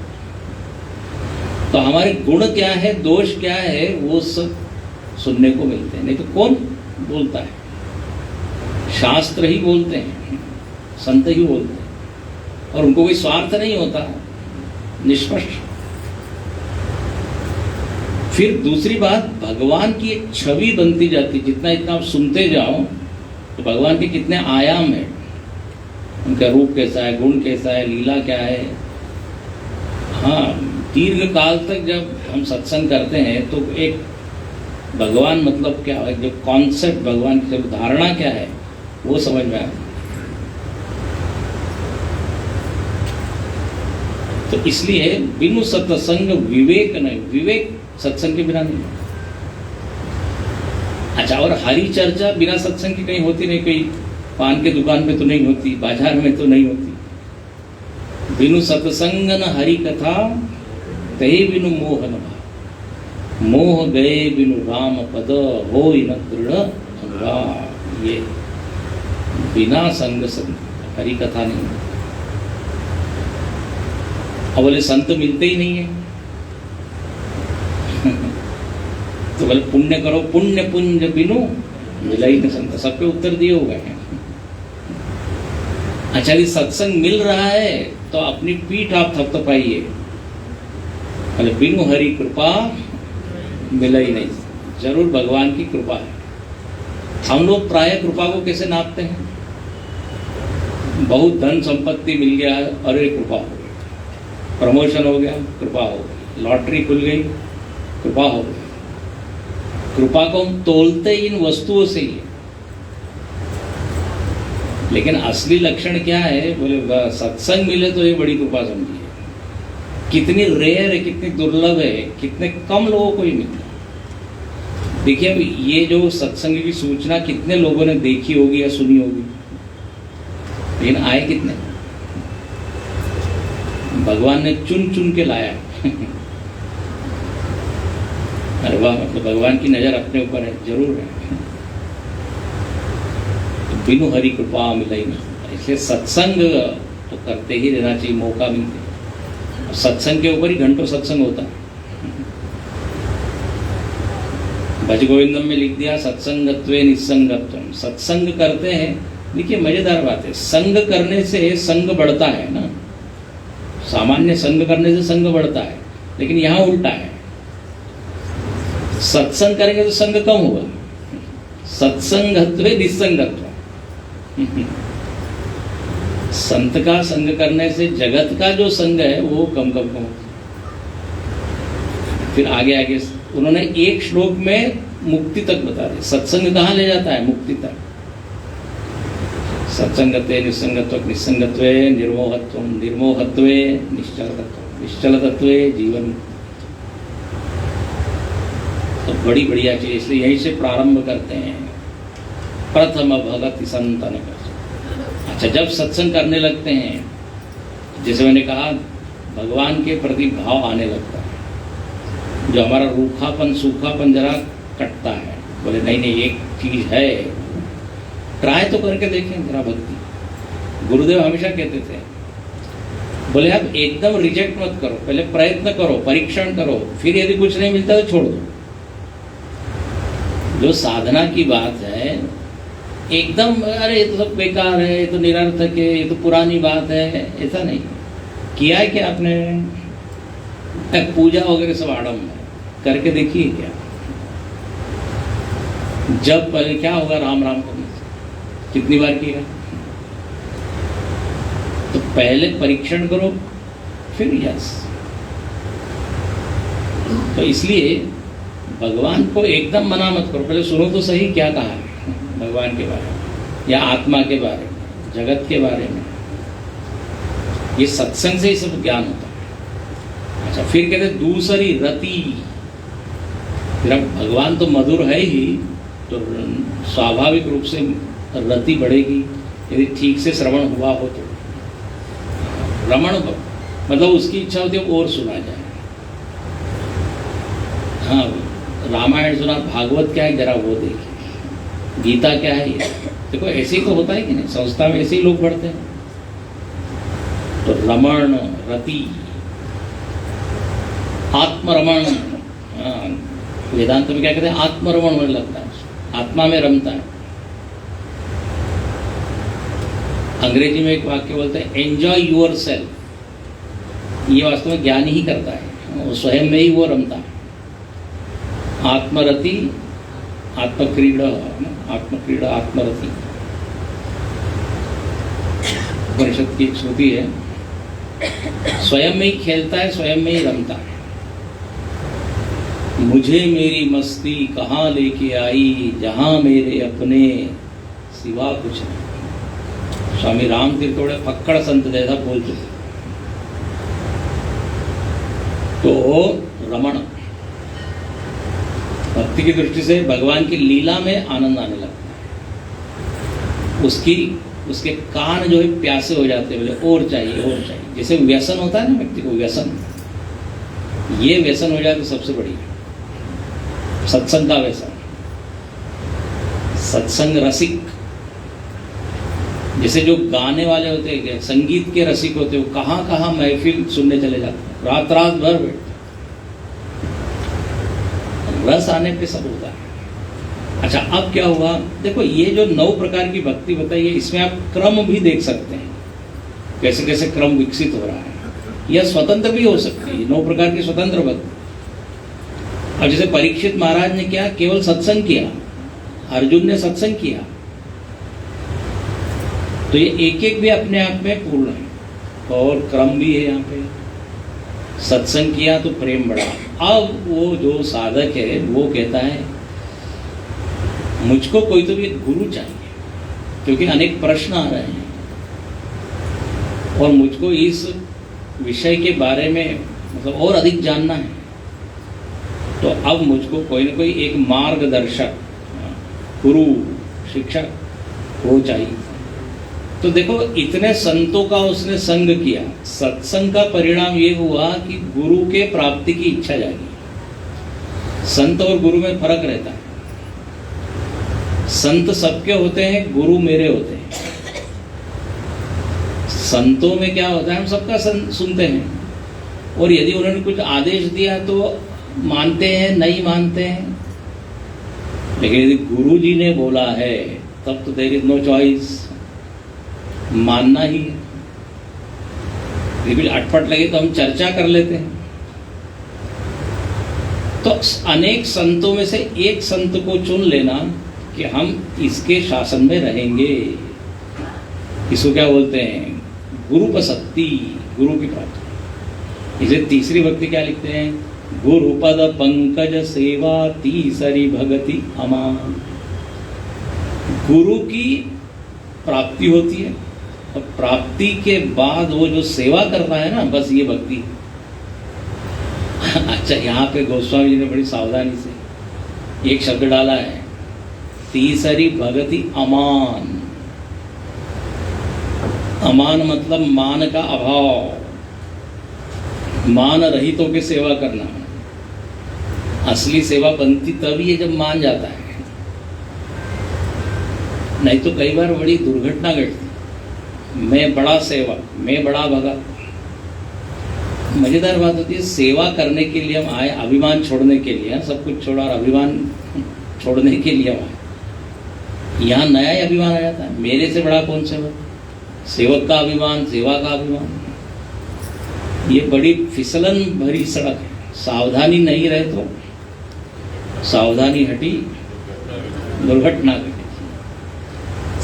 तो हमारे गुण क्या है, दोष क्या है, वो सब सुनने को मिलते हैं। नहीं तो कौन बोलता है? शास्त्र ही बोलते हैं, संत ही बोलते हैं, और उनको कोई स्वार्थ नहीं होता, निष्पक्ष। फिर दूसरी बात, भगवान की एक छवि बनती जाती। जितना जितना आप सुनते जाओ तो भगवान के कितने आयाम हैं, उनका रूप कैसा है, गुण कैसा है, लीला क्या है। हाँ, दीर्घ काल तक जब हम सत्संग करते हैं तो एक भगवान मतलब क्या है, जो कॉन्सेप्ट भगवान की धारणा क्या है, वो समझ में आता। तो इसलिए बिनु सत्संग विवेक नहीं, विवेक सत्संग के बिना नहीं। अच्छा, और हरी चर्चा बिना सत्संग की कहीं होती नहीं, कहीं पान के दुकान पे तो नहीं होती, बाजार में तो नहीं होती। बिनु सत्संग न हरि कथा, तहे बिनु मोह न भाव। मोह गए बिनु राम पद, होय न दृढ़ अनुराग। ये बिना संग हरि कथा नहीं। अब बोले संत मिलते ही नहीं है तो बोले पुण्य करो, पुण्य पुंज बिनु मिला ही नहीं संत। सबके उत्तर दिए हुए हैं। अच्छा, यदि सत्संग मिल रहा है तो अपनी पीठ आप थपथपाइए, बोले बिनु हरि कृपा मिला ही नहीं। जरूर भगवान की कृपा है। हम लोग प्राय कृपा को कैसे नापते हैं? बहुत धन संपत्ति मिल गया, अरे कृपा हो गई, प्रमोशन हो गया, कृपा हो गई, लॉटरी खुल गई, कृपा हो गई। कृपा को हम तोलते इन वस्तुओं से ही। लेकिन असली लक्षण क्या है? बोले सत्संग मिले तो ये बड़ी कृपा समझिए। कितनी रेयर है, कितनी दुर्लभ है, कितने कम लोगों को ही मिलता है। देखिए अब ये जो सत्संग की सूचना कितने लोगों ने देखी होगी या सुनी होगी, लेकिन आए कितने? भगवान ने चुन चुन के लाया अरे वाह, मतलब भगवान की नजर अपने ऊपर है, जरूर है। तो बिनु हरि कृपा मिला ही नहीं। इसलिए सत्संग तो करते ही रहना चाहिए, मौका मिलते। सत्संग के ऊपर ही घंटों सत्संग होता है। भज गोविंदम में लिख दिया सत्संगत्वे निसंगत्वम, सत्संग करते हैं। देखिए मजेदार बात है, संग करने से संग बढ़ता है ना, सामान्य संग करने से संग बढ़ता है, लेकिन यहाँ उल्टा है, सत्संग करेंगे तो संग कम होगा। सत्संगत्वे निसंगत्व, संत का संग करने से जगत का जो संग है वो कम कम कम। फिर आगे आगे उन्होंने एक श्लोक में मुक्ति तक बता दिया। सत्संग कहाँ ले जाता है? मुक्ति तक। सत्संगत्वे निसंगत्व, निसंगत्वे निर्मोहत्व, निर्मोहत्वे निश्चलतत्व, निश्चलतत्वे जीवन। तो बड़ी बढ़िया चीज, इसलिए यहीं से प्रारंभ करते हैं। प्रथम भगति संतन कर। अच्छा, जब सत्संग करने लगते हैं, जैसे मैंने कहा, भगवान के प्रति भाव आने लगता है, जो हमारा रूखापन सूखापन जरा कटता है। बोले नहीं नहीं, एक चीज है, ट्राई तो करके देखें जरा भक्ति। गुरुदेव हमेशा कहते थे, बोले आप एकदम रिजेक्ट मत करो, पहले प्रयत्न करो, परीक्षण करो, फिर यदि कुछ नहीं मिलता तो छोड़ दो। जो साधना की बात है, एकदम अरे ये तो सब बेकार है, ये तो निरर्थक है, ये तो पुरानी बात है, ऐसा नहीं। किया है क्या आपने? पूजा वगैरह सब आडम्बर करके देखिए क्या। जब पहले क्या होगा, राम राम करने से कितनी बार किया? तो पहले परीक्षण करो, फिर यस। तो इसलिए भगवान को एकदम मना मत करो, पहले सुनो तो सही क्या कहा है भगवान के बारे में, या आत्मा के बारे में, जगत के बारे में। ये सत्संग से ही सब ज्ञान होता है। अच्छा, फिर कहते दूसरी रति। फिर अब भगवान तो मधुर है ही, तो स्वाभाविक रूप से रति बढ़ेगी, यदि ठीक से श्रवण हुआ हो तो। रमण मतलब उसकी इच्छा होती है और सुना जाए। हाँ, रामायण सुना, भागवत क्या है जरा वो देखिए, गीता क्या है ये देखो। ऐसे ही तो होता है कि नहीं, संस्था में ऐसे ही लोग पढ़ते हैं। तो रमण रति, आत्मरमण, वेदांत में क्या कहते हैं? आत्मरमण होने लगता है, आत्मा में रमता है। अंग्रेजी में एक वाक्य बोलते हैं, एंजॉय योर सेल्फ। ये वास्तव में ज्ञानी ही करता है, वो स्वयं में ही वो रमता है। आत्मरति, आत्मक्रीड़ा, आत्मक्रीड़ा, आत्मरति। उपनिषद की एक श्रुति है, स्वयं में ही खेलता है, स्वयं में ही रमता है। मुझे मेरी मस्ती कहाँ लेके आई, जहां मेरे अपने सिवा कुछ नहीं। स्वामी राम तीर्थ थोड़े फक्कड़ संत जैसा बोल चुके। तो रमण भक्ति की दृष्टि से भगवान की लीला में आनंद आने लगता है। उसके कान जो है प्यासे हो जाते हैं, बोले और चाहिए और चाहिए। जैसे व्यसन होता है ना व्यक्ति को, व्यसन, ये व्यसन हो जाए तो सबसे बढ़िया सत्संग का व्यसन। सत्संग रसिक, जैसे जो गाने वाले होते हैं, संगीत के रसिक होते हैं, वो कहाँ कहाँ महफिल सुनने चले जाते हैं, रात रात भर बैठते। रस आने पे सब होता है। अच्छा, अब क्या हुआ, देखो ये जो 9 प्रकार की भक्ति बताई है, इसमें आप क्रम भी देख सकते हैं, कैसे कैसे क्रम विकसित हो रहा है। यह स्वतंत्र भी हो सकती है, 9 प्रकार की स्वतंत्र भक्ति। अब जैसे परीक्षित महाराज ने क्या केवल सत्संग किया, अर्जुन ने सत्संग किया, तो ये एक एक भी अपने आप में पूर्ण है और क्रम भी है। यहाँ पे सत्संग किया तो प्रेम बढ़ा। अब वो जो साधक है वो कहता है मुझको कोई तो भी गुरु चाहिए, क्योंकि अनेक प्रश्न आ रहे हैं और मुझको इस विषय के बारे में मतलब और अधिक जानना है। तो अब मुझको कोई ना कोई एक मार्गदर्शक, गुरु, शिक्षक वो चाहिए। तो देखो इतने संतों का उसने संग किया, सत्संग का परिणाम ये हुआ कि गुरु के प्राप्ति की इच्छा जागी। संत और गुरु में फर्क रहता है। संत सबके होते हैं, गुरु मेरे होते हैं। संतों में क्या होता है, हम सबका सुनते हैं, और यदि उन्होंने कुछ आदेश दिया तो मानते हैं, नहीं मानते हैं। लेकिन यदि गुरु जी ने बोला है तब तो देयर इज नो चॉइस, मानना ही है। यदि कुछ अटपट लगे तो हम चर्चा कर लेते हैं। तो अनेक संतों में से एक संत को चुन लेना कि हम इसके शासन में रहेंगे, इसको क्या बोलते हैं? गुरुपसक्ति, गुरु की प्राप्ति। इसे तीसरी भक्ति क्या लिखते हैं? गुरुपद पंकज सेवा तीसरी भगति अमान। गुरु की प्राप्ति होती है और प्राप्ति के बाद वो जो सेवा कर रहा है ना, बस ये भक्ति। अच्छा, यहाँ पे गोस्वामी जी ने बड़ी सावधानी से एक शब्द डाला है, तीसरी भगति अमान। अमान मतलब मान का अभाव, मान रहितों की सेवा करना। असली सेवा बनती तभी है जब मान जाता है, नहीं तो कई बार बड़ी दुर्घटना घटती। मैं बड़ा सेवक, मैं बड़ा भगत। मजेदार बात होती है, सेवा करने के लिए हम आए, अभिमान छोड़ने के लिए, सब कुछ छोड़ा और अभिमान छोड़ने के लिए हम आए। यहाँ नया ही अभिमान आ जाता है, मेरे से बड़ा कौन सेवक? सेवक का अभिमान, सेवा का अभिमान। ये बड़ी फिसलन भरी सड़क है। सावधानी नहीं रहे तो सावधानी हटी, दुर्घटना घटी।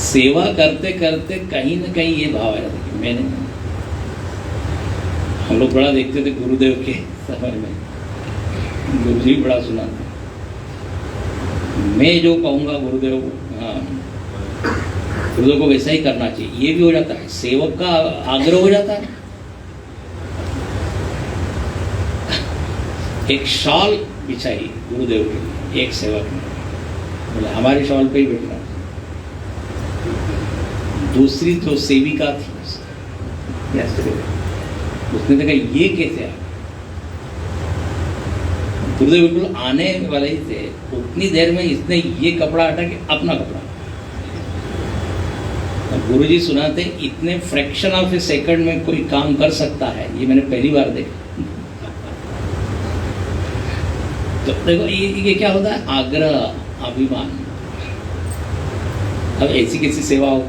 सेवा करते करते कहीं न कहीं ये भाव आया था कि मैंने, हम लोग बड़ा देखते थे गुरुदेव के समय में, गुरु जी बड़ा सुनाते, मैं जो कहूँगा गुरुदेव को, हाँ गुरुदेव को वैसा ही करना चाहिए। ये भी हो जाता है, सेवक का आग्रह हो जाता है। एक शॉल बिछाई गुरुदेव के लिए एक सेवक ने, बोले हमारे शॉल पे ही बैठना। दूसरी जो सेविका थी उसने देखा ये कैसे आ, गुरुदेव बिल्कुल आने वाले ही थे, उतनी देर में इसने ये कपड़ा हटा के अपना कपड़ा। गुरुजी सुनाते इतने फ्रैक्शन ऑफ ए सेकंड में कोई काम कर सकता है, ये मैंने पहली बार देखा। तो देखो ये क्या होता है? आग्रह, अभिमान। अब ऐसी कैसी सेवा हो?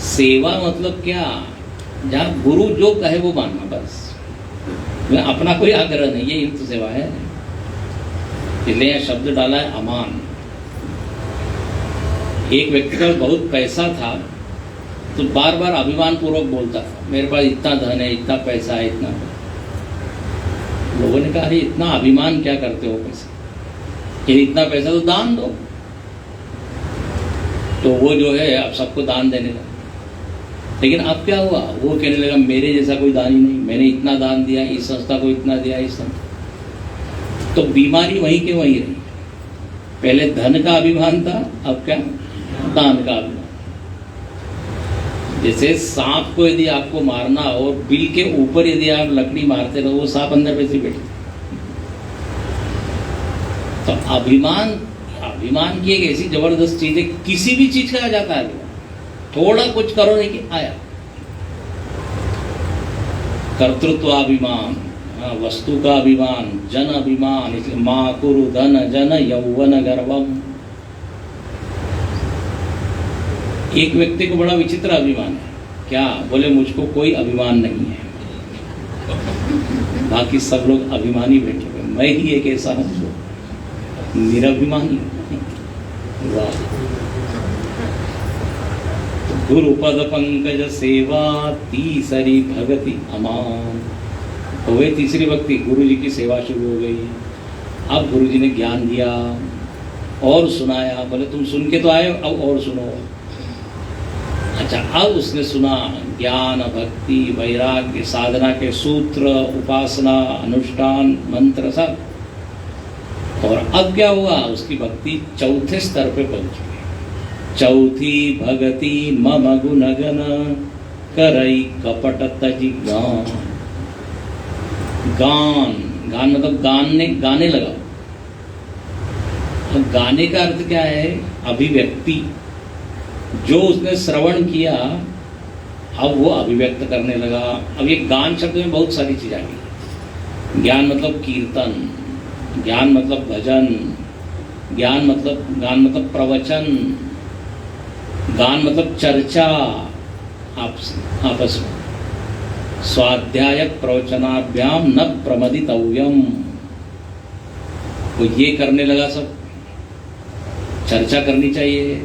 सेवा मतलब क्या? जहाँ गुरु जो कहे वो मानना, बस। मैं अपना कोई आग्रह नहीं, ये तो सेवा है। इसलिए यह शब्द डाला है अमान। एक व्यक्ति का बहुत पैसा था तो बार बार अभिमान पूर्वक बोलता था, मेरे पास इतना धन है, इतना पैसा है, इतना। लोगों ने कहा अरे इतना अभिमान क्या करते हो पैसे, ये इतना पैसा तो दान दो। तो वो जो है अब सबको दान देने लगा। लेकिन अब क्या हुआ? वो कहने लगा मेरे जैसा कोई दान ही नहीं, मैंने इतना दान दिया, इस संस्था को इतना दिया, इस संस्था। तो बीमारी वहीं के वहीं रही। पहले धन का अभिमान था, अब क्या? दान का अभिमान। जैसे सांप को यदि आपको मारना और बिल के ऊपर यदि आप लकड़ी मारते रहो, वो सांप अंदर वैसे बैठे। तो अभिमान की एक ऐसी जबरदस्त चीज है, किसी भी चीज का आ जाता है। थोड़ा कुछ करो नहीं कि आया। कर्तृत्वाभिमान, वस्तु का अभिमान, जन अभिमान। इसलिए माँ कुरु धन जन यौवन गर्वम। एक व्यक्ति को बड़ा विचित्र अभिमान है। क्या? बोले मुझको कोई अभिमान नहीं है, बाकी सब लोग अभिमानी बैठे हुए, मैं ही एक ऐसा हूं जो निरभिमानी। वाह! गुरुपद पंकज सेवा तीसरी भगति अमान। हो गई तीसरी भक्ति, गुरु जी की सेवा शुरू हो गई। अब गुरु जी ने ज्ञान दिया और सुनाया। बोले तुम सुन के तो आए, अब और सुनो। अच्छा, अब उसने सुना ज्ञान, भक्ति, वैराग्य, साधना के सूत्र, उपासना, अनुष्ठान, मंत्र सब। और अब क्या हुआ? उसकी भक्ति चौथे स्तर पे पहुंच गई। चौथी भगति मम गुणगन करई कपट तजी गान। गान, गान मतलब गाने लगा। अब गाने का अर्थ क्या है? अभिव्यक्ति। जो उसने श्रवण किया अब वो अभिव्यक्त करने लगा। अब ये गान शब्द में बहुत सारी चीज आ गई। ज्ञान मतलब कीर्तन, ज्ञान मतलब भजन, गान मतलब प्रवचन, गान मतलब चर्चा आपस में। स्वाध्यायक प्रवचनाभ्याम न प्रमदितव्यम। वो ये करने लगा, सब चर्चा करनी चाहिए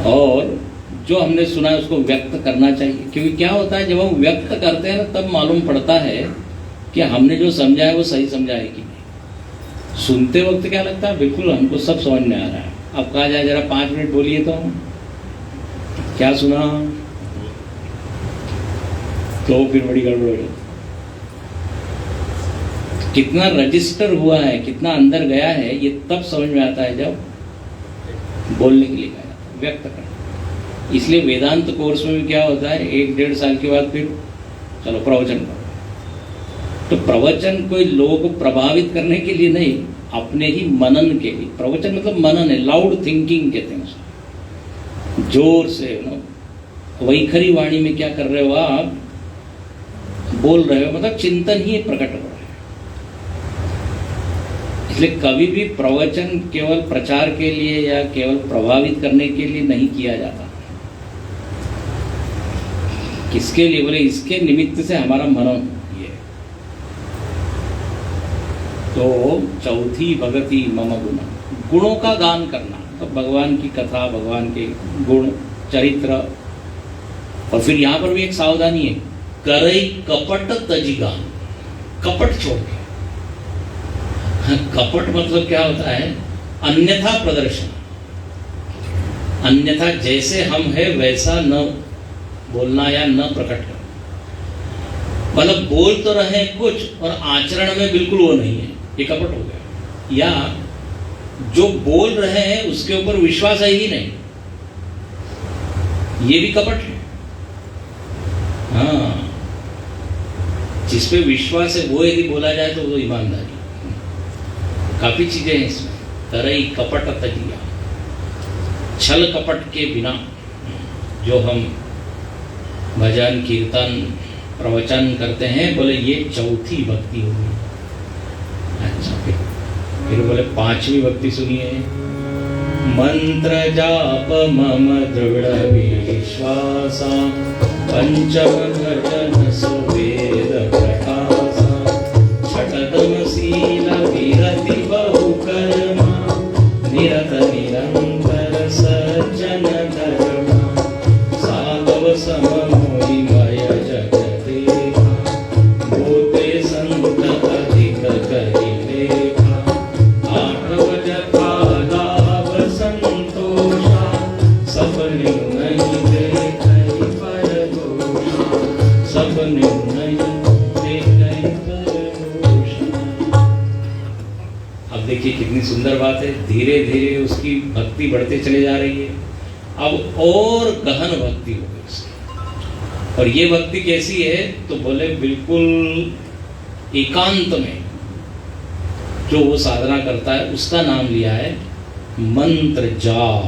और जो हमने सुना है उसको व्यक्त करना चाहिए। क्योंकि क्या होता है, जब हम व्यक्त करते हैं ना तब मालूम पड़ता है कि हमने जो समझा है वो सही समझा है कि नहीं। सुनते वक्त क्या लगता है, बिल्कुल हमको सब समझ में आ रहा है। अब कहा जाए जरा 5 मिनट बोलिए तो क्या सुना, तो फिर बड़ी गड़बड़ हो जाती। कितना रजिस्टर हुआ है, कितना अंदर गया है, ये तब समझ में आता है जब बोलने के लिए कहा जाता है, व्यक्त करना। इसलिए वेदांत कोर्स में भी क्या होता है, 1-1.5 साल के बाद फिर चलो प्रवचन करो। तो प्रवचन कोई लोगों को प्रभावित करने के लिए नहीं, अपने ही मनन के लिए। प्रवचन मतलब मनन है, लाउड थिंकिंग कहते हैं उसको। जोर से वैखरी वाणी में क्या कर रहे हो आप, बोल रहे हो, मतलब चिंतन ही प्रकट हो रहा है। इसलिए कभी भी प्रवचन केवल प्रचार के लिए या केवल प्रभावित करने के लिए नहीं किया जाता। किसके लिए, बोले इसके निमित्त से हमारा मनन ये। तो चौथी भगति मम गुण, गुणों का गान करना, तो भगवान की कथा, भगवान के गुण, चरित्र। और फिर यहां पर भी एक सावधानी है, करई कपट तजी गान, कपट छोड़ के। कपट मतलब क्या होता है, अन्यथा प्रदर्शन, अन्यथा जैसे हम है वैसा न बोलना या न प्रकट करना। मतलब बोल तो रहे कुछ और आचरण में बिल्कुल वो नहीं है, ये कपट हो गया। या जो बोल रहे हैं उसके ऊपर विश्वास है ही नहीं, ये भी कपट है। हाँ, जिस पे विश्वास है वो यदि बोला जाए तो वो ईमानदारी। काफी चीजें हैं इसमें। तरई कपट तजिया, छल कपट के बिना जो हम भजन कीर्तन प्रवचन करते हैं, बोले ये चौथी भक्ति होगी। अच्छा, फिर बोले 5वीं भक्ति सुनिए। मंत्र जाप मम दृढ़ विश्वासा, पंचम भजन सुवेद प्रकाशा, छठम शील विरति बहु कर्मा, निरत निरंतर सज्जन धर्मा, साधव सम मोहि मय जग देखा, भूते संत अधिक कहि लेखा, आठव जथा लाभ संतोषा, सपने नहीं देखै पर दोषा, सपने नहीं देखै पर दोषा। अब देखिए कितनी सुंदर बात है, धीरे धीरे उसकी भक्ति बढ़ते चले जा रही है। अब और गहन भक्ति हो गई उसकी। और ये भक्ति कैसी है, तो बोले बिल्कुल एकांत में जो वो साधना करता है उसका नाम लिया है मंत्र जाप।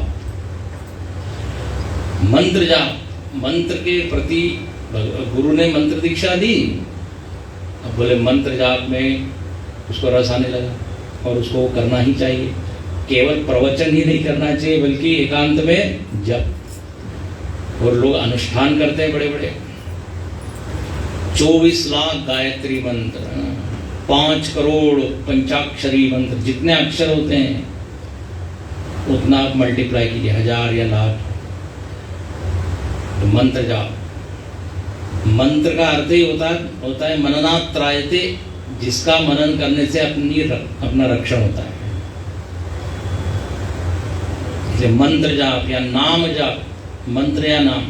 मंत्र जाप, मंत्र के प्रति गुरु ने मंत्र दीक्षा दी। अब बोले मंत्र जाप में उसको रस आने लगा और उसको करना ही चाहिए। केवल प्रवचन ही नहीं करना चाहिए बल्कि एकांत में जप। और लोग अनुष्ठान करते हैं बड़े बड़े, 24 लाख गायत्री मंत्र, 5 करोड़ पंचाक्षरी मंत्र, जितने अक्षर होते हैं उतना आप मल्टीप्लाई कीजिए, 1000 या लाख। तो मंत्र जाप, मंत्र का अर्थ ही होता है मननात् त्रायते, जिसका मनन करने से अपना रक्षण होता है। इसलिए मंत्र जाप या नाम जाप, मंत्र या नाम।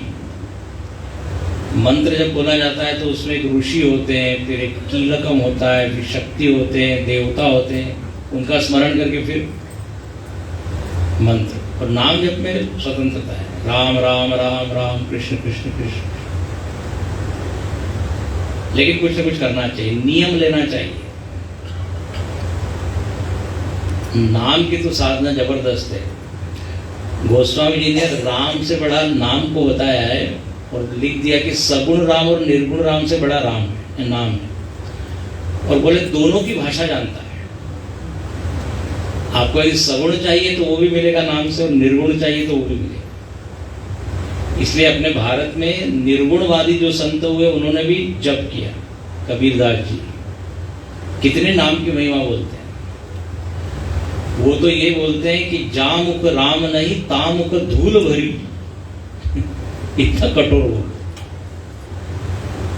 मंत्र जब बोला जाता है तो उसमें एक ऋषि होते हैं, फिर एक कीलकम होता है, फिर शक्ति होते हैं, देवता होते हैं, उनका स्मरण करके फिर मंत्र। और नाम जप में स्वतंत्रता है, राम राम राम राम, कृष्ण कृष्ण कृष्ण। लेकिन कुछ ना कुछ करना चाहिए, नियम लेना चाहिए। नाम की तो साधना जबरदस्त है। गोस्वामी जी ने राम से बड़ा नाम को बताया है और लिख दिया कि सगुण राम और निर्गुण राम से बड़ा राम है, नाम है। और बोले दोनों की भाषा जानता है। आपको यदि सगुण चाहिए तो वो भी मिलेगा नाम से, और निर्गुण चाहिए तो वो भी मिलेगा। इसलिए अपने भारत में निर्गुणवादी जो संत हुए उन्होंने भी जप किया। कबीरदास जी कितने नाम की महिमा बोलते हैं। वो तो ये बोलते हैं कि जामुख राम नहीं तामुख धूल भरी, इतना कठोर हो।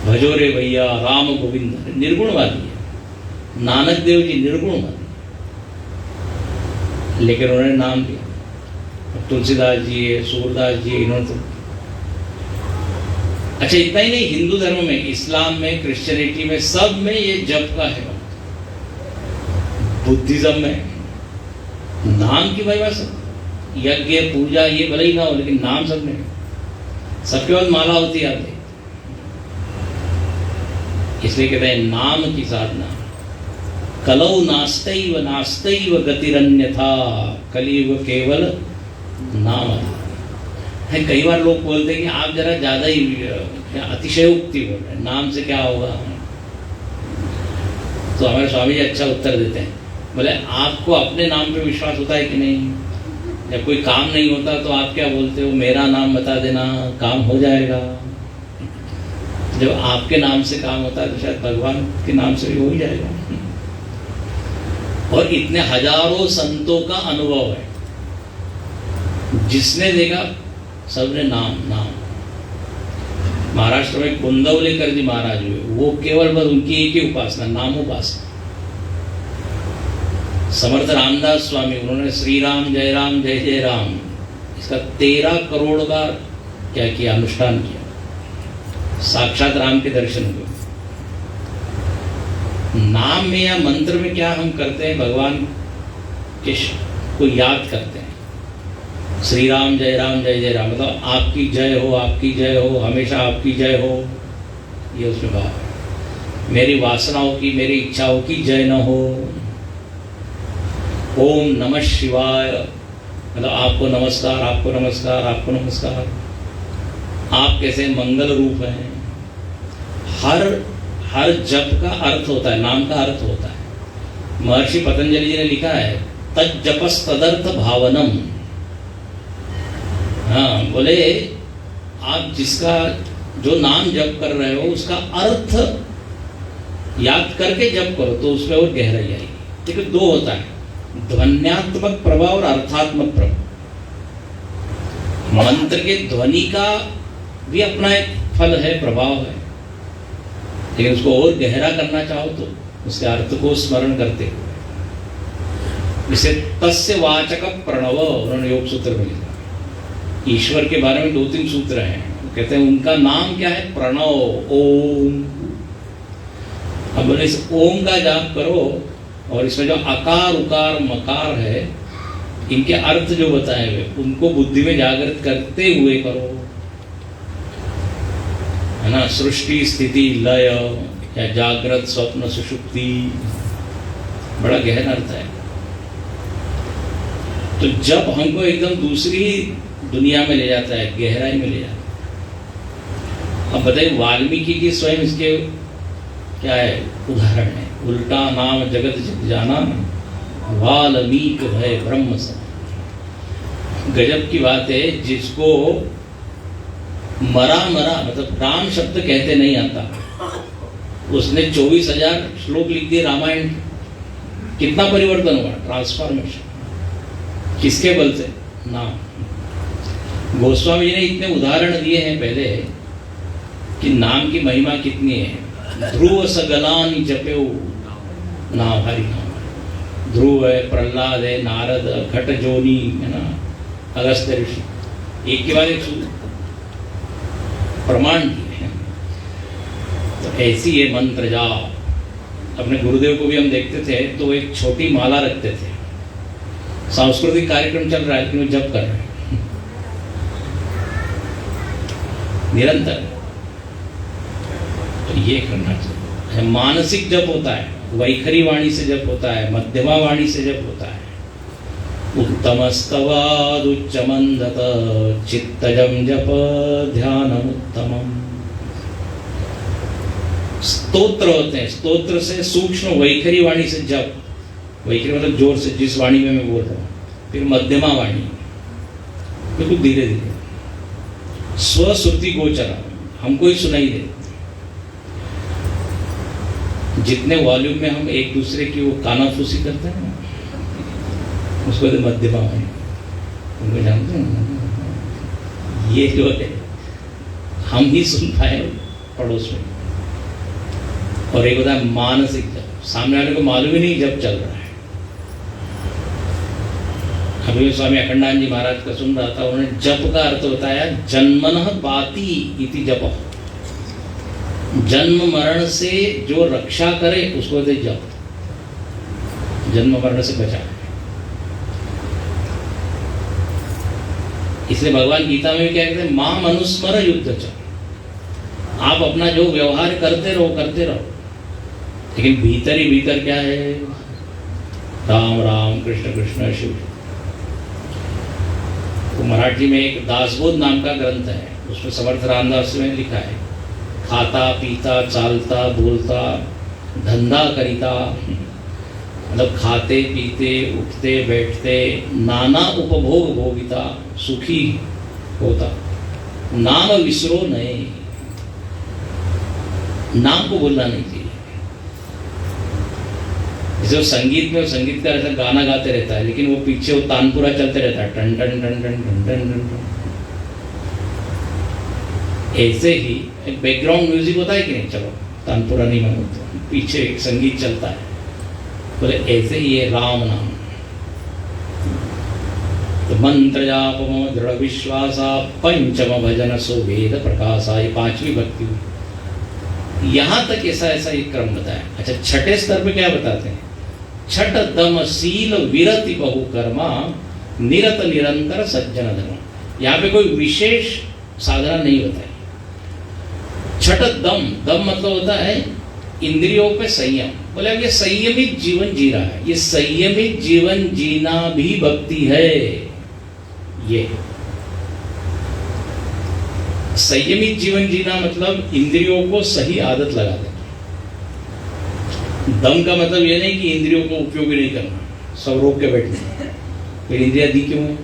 भजो रे भैया राम गोविंद, निर्गुणवादी है। नानक देव जी निर्गुणवादी, लेकिन उन्होंने नाम लिया। तुलसीदास जी है, सूरदास जी, इन्होंने तो अच्छा इतना ही नहीं, हिंदू धर्म में, इस्लाम में, क्रिश्चियनिटी में, सब में ये जप का है। बुद्धिज्म में नाम की महिमा सब, यज्ञ पूजा ये भले ही ना हो, लेकिन नाम सब में, सबके बाद माला होती आती। इसलिए कहते हैं नाम की साधना। कलौ नास्तैव नास्तैव गतिरन्यथा, कलियुग केवल नाम है। कई बार लोग बोलते हैं कि आप जरा ज्यादा ही अतिशयोक्ति बोल रहे हैं, नाम से क्या होगा। तो हमारे स्वामी जी अच्छा उत्तर देते हैं, बोले आपको अपने नाम पे विश्वास होता है कि नहीं? जब कोई काम नहीं होता तो आप क्या बोलते हो, मेरा नाम बता देना काम हो जाएगा। जब आपके नाम से काम होता है तो शायद भगवान के नाम से भी हो ही जाएगा। और इतने हजारों संतों का अनुभव है, जिसने देखा सबने नाम नाम। महाराष्ट्र में कुंदवलेकर जी महाराज हुए, वो केवल बस उनकी एक ही उपासना, नाम उपासना। समर्थ रामदास स्वामी, उन्होंने श्री राम जय जय राम, इसका 13 करोड़ बार क्या किया, अनुष्ठान किया। साक्षात राम के दर्शन हुए। नाम में या मंत्र में क्या हम करते हैं, भगवान के को याद करते हैं। श्री राम जय जय राम, मतलब आपकी जय हो, आपकी जय हो, हमेशा आपकी जय हो, ये उसमें भाव है। मेरी वासनाओं की, मेरी इच्छाओं की जय न हो। ओम नमः शिवाय, मतलब आपको नमस्कार, आपको नमस्कार, आपको नमस्कार। आप कैसे मंगल रूप हैं। हर जप का अर्थ होता है, नाम का अर्थ होता है। महर्षि पतंजलि जी ने लिखा है, तज्जपस तदर्थ भावनम। हाँ, बोले आप जिसका जो नाम जप कर रहे हो उसका अर्थ याद करके जप करो तो उसमें और गहराई आएगी। देखिए दो होता है, ध्वन्यात्मक प्रभाव और अर्थात्मक प्रभाव। मंत्र के ध्वनि का भी अपना एक फल है, प्रभाव है, लेकिन उसको और गहरा करना चाहो तो उसके अर्थ को स्मरण करते हुए, जिसे तस्य वाचक प्रणव, उन्होंने योग सूत्र में लिखा। ईश्वर के बारे में 2-3 सूत्र हैं, कहते हैं उनका नाम क्या है, प्रणव, ओम। अब बोले इस ओम का जाप करो, और इसमें जो अकार उकार मकार है, इनके अर्थ जो बताए हुए उनको बुद्धि में जागृत करते हुए करो, है ना। सृष्टि स्थिति लय, या जागृत स्वप्न सुषुप्ति, बड़ा गहन अर्थ है। तो जब हमको एकदम दूसरी दुनिया में ले जाता है, गहराई में ले जाता है। अब बताइए, वाल्मीकि की स्वयं इसके क्या है, उदाहरण है। उल्टा नाम जगत जग जाना, वाल्मीक भय ब्रह्म सम। गजब की बात है, जिसको मरा मतलब राम शब्द कहते नहीं आता, उसने 24,000 श्लोक लिख दिए रामायण। कितना परिवर्तन हुआ, ट्रांसफॉर्मेशन। किसके बल से, नाम। गोस्वामी जी ने इतने उदाहरण दिए हैं पहले कि नाम की महिमा कितनी है। ध्रुव सगलानि जप्यो नाम हरि नाम। ध्रुव है, प्रहलाद है, नारद, घट जोनी, है ना, अगस्त्य ऋषि, एक के बाद एक प्रमाण दिए हैं। तो ऐसी ये मंत्र जाप। अपने गुरुदेव को भी हम देखते थे तो एक छोटी माला रखते थे। सांस्कृतिक कार्यक्रम चल रहा है लेकिन वो जप कर रहे हैं निरंतर। तो ये करना चाहिए। मानसिक जप होता है, वैखरी वाणी से जप होता है, मध्यमा वाणी से जप होता है। उत्तमस्तवादुच्चमंदत चित्तजम जप ध्यानमुत्तमम्। स्तोत्र होते हैं, स्तोत्र से सूक्ष्म वैखरी वाणी से जप, वैखरी मतलब जोर से, जिस वाणी में मैं बोल रहा हूँ, फिर मध्यमा वाणी, बिल्कुल धीरे धीरे, स्वश्रुति गोचरा, हमको ही सुनाई दे। जितने वॉल्यूम में हम एक दूसरे की वो कानाफूसी करते हैं ना, उसको तो मध्यमा वाणी, उनको जानते हैं, ये जो है हम ही सुन पाए पड़ोस में। और एक होता है मानसिक जप, सामने वाले को मालूम ही नहीं जब चल रहा है। अभी स्वामी अखंडानंद जी महाराज का सुन रहा था, उन्होंने जप का अर्थ बताया, जन्मनः बाति इति जप, जन्म मरण से जो रक्षा करे उसको कहते जप, जन्म मरण से बचाए। इसलिए भगवान गीता में क्या कहते हैं, मां मनुस्मर युद्ध च, आप अपना जो व्यवहार करते रहो, लेकिन भीतर ही भीतर क्या है, राम राम कृष्ण कृष्ण शिव। तो मराठी में एक दासबोध नाम का ग्रंथ है, उसमें समर्थ रामदास ने लिखा है, खाता पीता चालता बोलता धंधा करिता, मतलब खाते पीते उठते बैठते नाना उपभोग भोगिता, सुखी होता, नाम विसरो नहीं, नाम को भूलना नहीं चाहिए। जैसे संगीत में संगीतकार ऐसा गाना गाते रहता है, लेकिन वो पीछे वो तानपुरा चलते रहता है, टन टन टन टन टन टन टन। ऐसे ही एक बैकग्राउंड म्यूजिक होता है कि नहीं, चलो तानपुरा नहीं मानो, पीछे एक संगीत चलता है, बोले ऐसे ही ये राम नाम। तो मंत्र जाप दृढ़ विश्वासा पंचम भजन सो वेद प्रकाशा, ये पांचवी भक्ति हुई। यहां तक ऐसा एक क्रम बताया। अच्छा, छठे स्तर पे क्या बताते हैं, छठ दम शील विरति बहु कर्मा निरत निरंतर सज्जन धर्म। यहाँ पे कोई विशेष साधना नहीं बताई। छठ दम, दम मतलब होता है इंद्रियों पे संयम। बोले अब ये संयमित जीवन जी रहा है, ये संयमित जीवन जीना भी भक्ति है। ये संयमित जीवन जीना मतलब इंद्रियों को सही आदत लगा देना। दम का मतलब ये नहीं कि इंद्रियों को उपयोग नहीं करना, सब रोक के बैठना, फिर इंद्रियां दी क्यों है।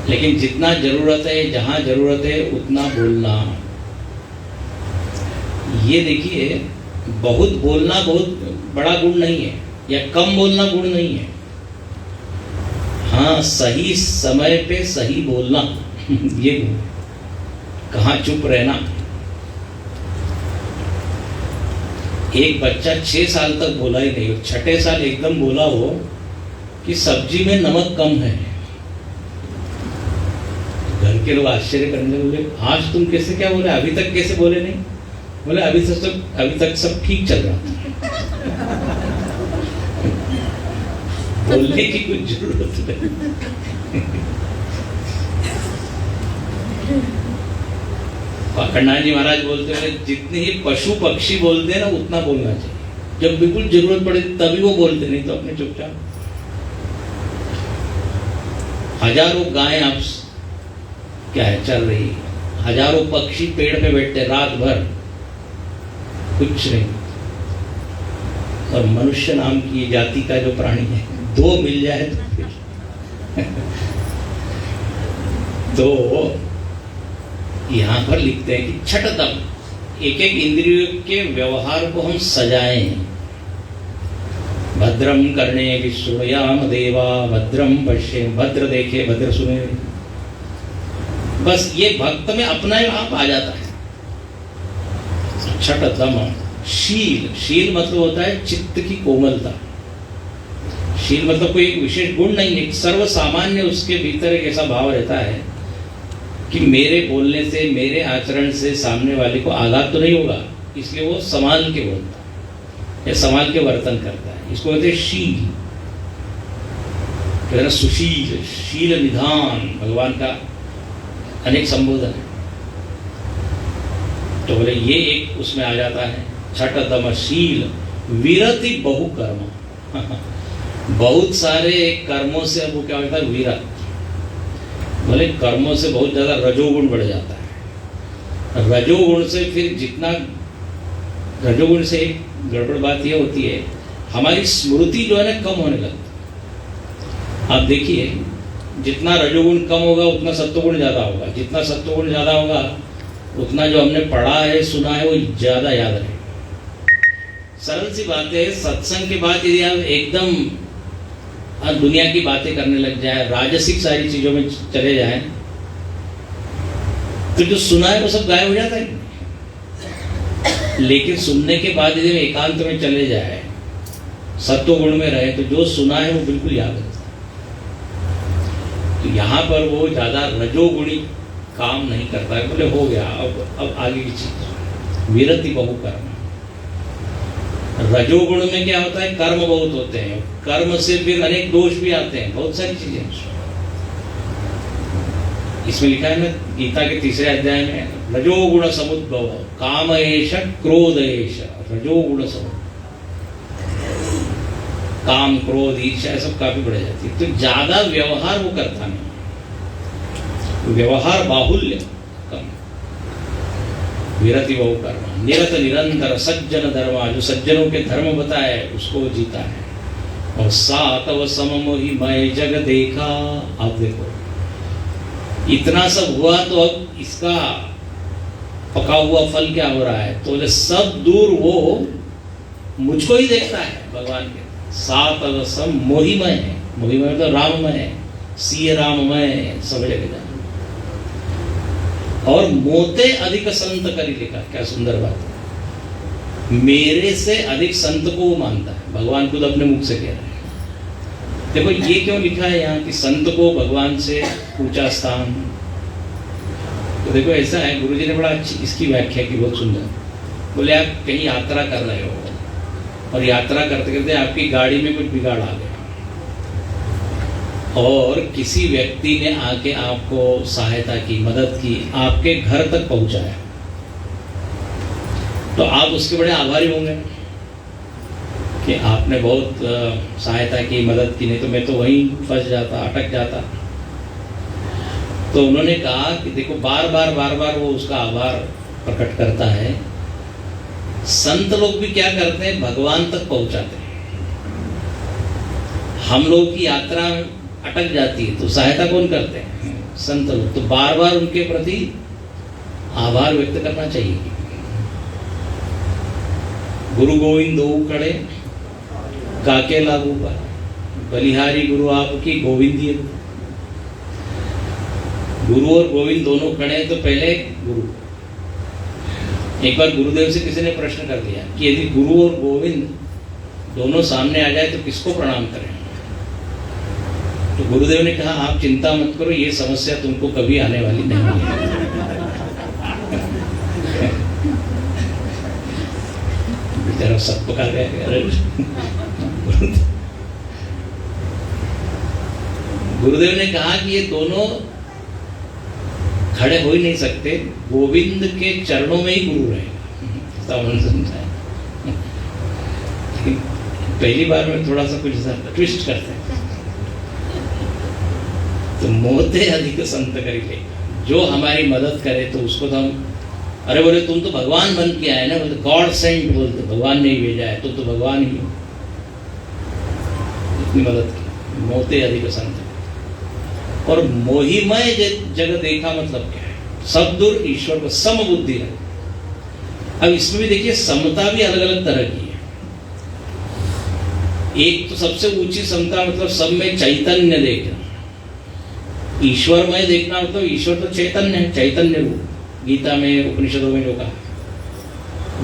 लेकिन जितना जरूरत है, जहां जरूरत है उतना बोलना। ये देखिए, बहुत बोलना बहुत बड़ा गुण नहीं है, या कम बोलना गुण नहीं है। हाँ, सही समय पे सही बोलना ये गुण। कहाँ चुप रहना। एक बच्चा 6 साल तक बोला ही नहीं, छठे साल एकदम बोला हो कि सब्जी में नमक कम है। घर के लोग आश्चर्य करने बोले, आज तुम कैसे क्या बोले, अभी तक कैसे बोले नहीं। बोले अभी तक सब ठीक चल रहा था। बोलने की कुछ जरूरत नहीं। अखंडानंद जी महाराज बोलते हैं, जितने ही पशु पक्षी बोलते हैं ना उतना बोलना चाहिए। जब बिल्कुल जरूरत पड़े तभी वो बोलते, नहीं तो अपने चुपचाप। हजारों गायें आप क्या है चल रही, हजारों पक्षी पेड़ पे बैठते रात भर, कुछ नहीं। और मनुष्य नाम की जाति का जो प्राणी है, 2 मिल जाए तो फिर तो यहां पर लिखते हैं कि छठ दम, एक एक इंद्रियों के व्यवहार को हम सजाएं। भद्रम करने विश्रुयाम देवा भद्रम पश्ये, भद्र देखे भद्र सुने। बस ये भक्त में अपना ही आप आ जाता है। छठ दम। शील, शील मतलब होता है चित्त की कोमलता। शील मतलब कोई विशेष गुण नहीं है, सर्वसामान्य उसके भीतर एक ऐसा भाव रहता है कि मेरे बोलने से, मेरे आचरण से सामने वाले को आघात तो नहीं होगा, इसलिए वो संभाल के बोलता है या संभाल के वर्तन करता है। इसको कहते हैं शील। कहते हैं सुशील, शील निधान, भगवान का अनेक संबोधन है। तो बोले ये एक उसमें आ जाता है। छठ दम शील विरति बहु कर्म। बहुत सारे कर्मों से अब वो क्या होता है, विरत। बोले कर्मों से बहुत ज्यादा रजोगुण बढ़ जाता है। रजोगुण से फिर जितना रजोगुण से एक गड़बड़ बात यह होती है, हमारी स्मृति जो है ना कम होने लगती। आप देखिए, जितना रजोगुण कम होगा उतना सत्वगुण ज्यादा होगा, जितना सत्वगुण ज्यादा होगा उतना जो हमने पढ़ा है सुना है वो ज्यादा याद रहे। सरल सी बात है, सत्संग के बाद यदि आप एकदम दुनिया की बातें करने लग जाए, राजसिक सारी चीजों में चले जाए, तो जो सुना है वो सब गायब हो जाता है। लेकिन सुनने के बाद यदि एकांत में चले जाए, सत्व गुण में रहे, तो जो सुना है वो बिल्कुल याद रहता है। तो यहाँ पर वो ज्यादा रजोगुणी काम नहीं करता है, बोले हो गया, अब आगे की चीज विरति बहु कर्म। रजोगुण में क्या होता है, कर्म बहुत होते हैं, कर्म से फिर अनेक दोष भी आते हैं, बहुत सारी चीजें। इसमें लिखा है ना गीता के 3 अध्याय में, रजोगुण समुद्भव काम एष क्रोध एष, रजोगुण समुद्भव, काम क्रोध ईर्ष्या सब काफी बढ़ जाती है। तो ज्यादा व्यवहार वो करता नहीं, व्यवहार बाहुल्य कम, विरति बहु कर्म, निरत निरंतर सज्जन धर्म, जो सज्जनों के धर्म बताए उसको जीता है। और सा तव सममोहि मय जग देखा। अब देखो इतना सब हुआ तो अब इसका पका हुआ फल क्या हो रहा है, तो सब दूर वो मुझको ही देखता है भगवान के। सा तव सम मोहिमय है, मोहिमय तो राममय है, सी राममय सब जगह जाए। और मोते अधिक संत करी लिखा, क्या सुंदर बात है, मेरे से अधिक संत को वो मानता है, भगवान खुद अपने मुख से कह रहे हैं। देखो ये क्यों लिखा है यहाँ कि संत को भगवान से ऊंचा स्थान। तो देखो ऐसा है, गुरुजी ने बड़ा अच्छी इसकी व्याख्या की, बहुत सुंदर। बोले आप कहीं यात्रा कर रहे हो और यात्रा करते करते आपकी गाड़ी में कुछ बिगाड़ आ गया और किसी व्यक्ति ने आके आपको सहायता की, मदद की, आपके घर तक पहुंचाया, तो आप उसके बड़े आभारी होंगे कि आपने बहुत सहायता की, मदद की, नहीं तो मैं तो वहीं फंस जाता, अटक जाता। तो उन्होंने कहा कि देखो बार बार वो उसका आभार प्रकट करता है। संत लोग भी क्या करते हैं, भगवान तक पहुंचाते हैं। हम लोग की यात्रा अटक जाती है तो सहायता कौन करते हैं, संत लोग। तो बार बार उनके प्रति आभार व्यक्त करना चाहिए। गुरु गोविंद दो खड़े काके लागू पर, बलिहारी गुरु आपकी गोविंदी। गुरु और गोविंद दोनों खड़े हैं तो पहले गुरु। एक बार गुरुदेव से किसी ने प्रश्न कर दिया कि यदि गुरु और गोविंद दोनों सामने आ जाए तो किसको प्रणाम करें। तो गुरुदेव ने कहा आप चिंता मत करो, ये समस्या तुमको कभी आने वाली नहीं है। बेचारा सब पका गया। गुरुदेव ने कहा कि ये दोनों खड़े हो ही नहीं सकते, गोविंद के चरणों में ही गुरु रहेगा। पहली बार में थोड़ा सा कुछ ट्विस्ट करते हैं। तो मोते अधिक संत करी ले, जो हमारी मदद करे तो उसको तो हम, अरे बोले तुम तो भगवान बन के आए ना, बोलते गॉड सेंट, बोलते भगवान ने ही भेजा है, तुम तो भगवान ही हो, इतनी मदद की। मोते अधिक संत। और मोहिमय जग देखा मतलब क्या है, सब दूर ईश्वर को सम बुद्धि है। अब इसमें भी देखिए समता भी अलग अलग तरह की है। एक तो सबसे ऊंची समता मतलब सब में चैतन्य देखना, ईश्वरमय देखना मतलब ईश्वर तो चैतन्य है, चैतन्य रूप। गीता में उपनिषदों में जो कहा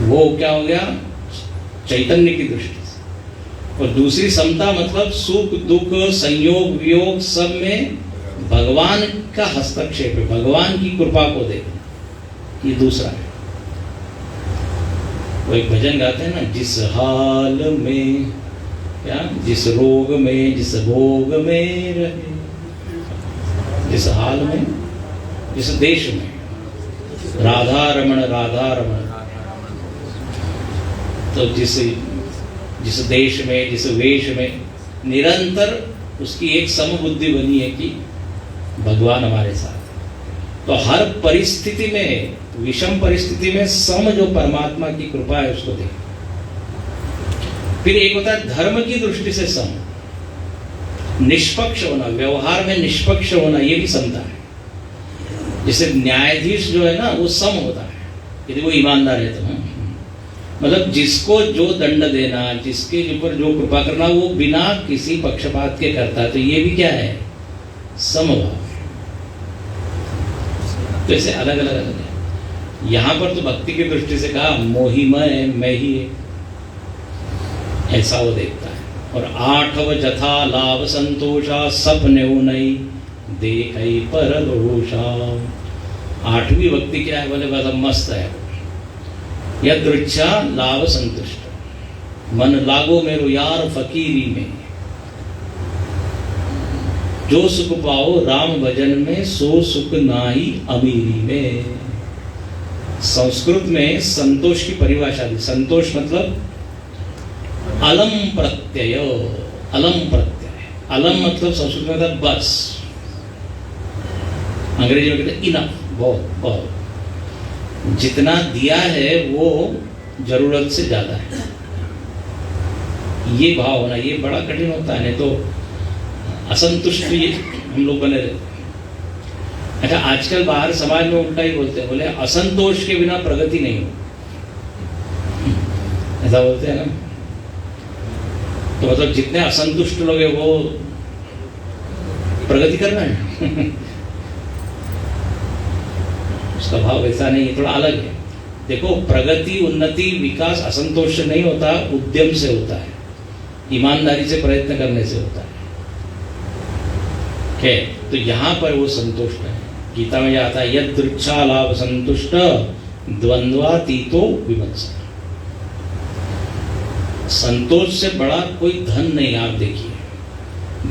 वो क्या हो गया, चैतन्य की दृष्टि से। और दूसरी समता मतलब सुख दुख संयोग वियोग सब में भगवान का हस्तक्षेप है, भगवान की कृपा को देखना, ये दूसरा है। वो एक भजन गाते हैं ना, जिस हाल में क्या, जिस रोग में जिस भोग में रहे, जिस हाल में जिस देश में, राधा रमण राधा रमण। तो जिस देश में जिस वेश में निरंतर उसकी एक समबुद्धि बनी है कि भगवान हमारे साथ। तो हर परिस्थिति में विषम परिस्थिति में सम जो परमात्मा की कृपा है उसको देखें। फिर एक होता है धर्म की दृष्टि से सम, निष्पक्ष होना, व्यवहार में निष्पक्ष होना, ये भी समता है। जैसे न्यायाधीश जो है ना वो सम होता है यदि वो ईमानदार है तो। मतलब जिसको जो दंड देना, जिसके ऊपर जो कृपा करना, वो बिना किसी पक्षपात के करता है, तो ये भी क्या है, समभाव। तो ऐसे अलग अलग अलग है। यहां पर तो भक्ति की दृष्टि से कहा मोहिमय मैं ही है, ऐसा वो देखता है। और आठव जथा लाभ संतोषा सपने नहीं देखई पर दोषा। आठवीं भक्ति क्या है, बोले बस मस्त है। यदृच्छा लाभ संतुष्ट, मन लागो मेरो यार फकीरी में, जो सुख पाओ राम भजन में, सो सुख नाही अमीरी में। संस्कृत में संतोष की परिभाषा दी। संतोष मतलब अलम प्रत्यय, अलम प्रत्यय। अलम मतलब संस्कृत में मतलब बस, अंग्रेजी में कहते हैं इनफ, बहुत बहुत, जितना दिया है वो जरूरत से ज्यादा है, ये भाव होना। ये बड़ा कठिन होता है, नहीं तो असंतुष्ट भी हम लोग बने रहते हैं। अच्छा, आजकल बाहर समाज में उल्टा ही बोलते हैं, बोले असंतोष के बिना प्रगति नहीं हो, ऐसा बोलते हैं ना। तो मतलब जितने असंतुष्ट लोग हैं वो प्रगति करना है उसका भाव ऐसा नहीं है, थोड़ा अलग है। देखो, प्रगति, उन्नति, विकास असंतोष से नहीं होता, उद्यम से होता है, ईमानदारी से प्रयत्न करने से होता है। तो यहां पर वो संतुष्ट है। गीता में आता है यदृच्छा लाभ संतुष्ट द्वंद्वातीतो विमत्सर। संतोष से बड़ा कोई धन नहीं। आप देखिए,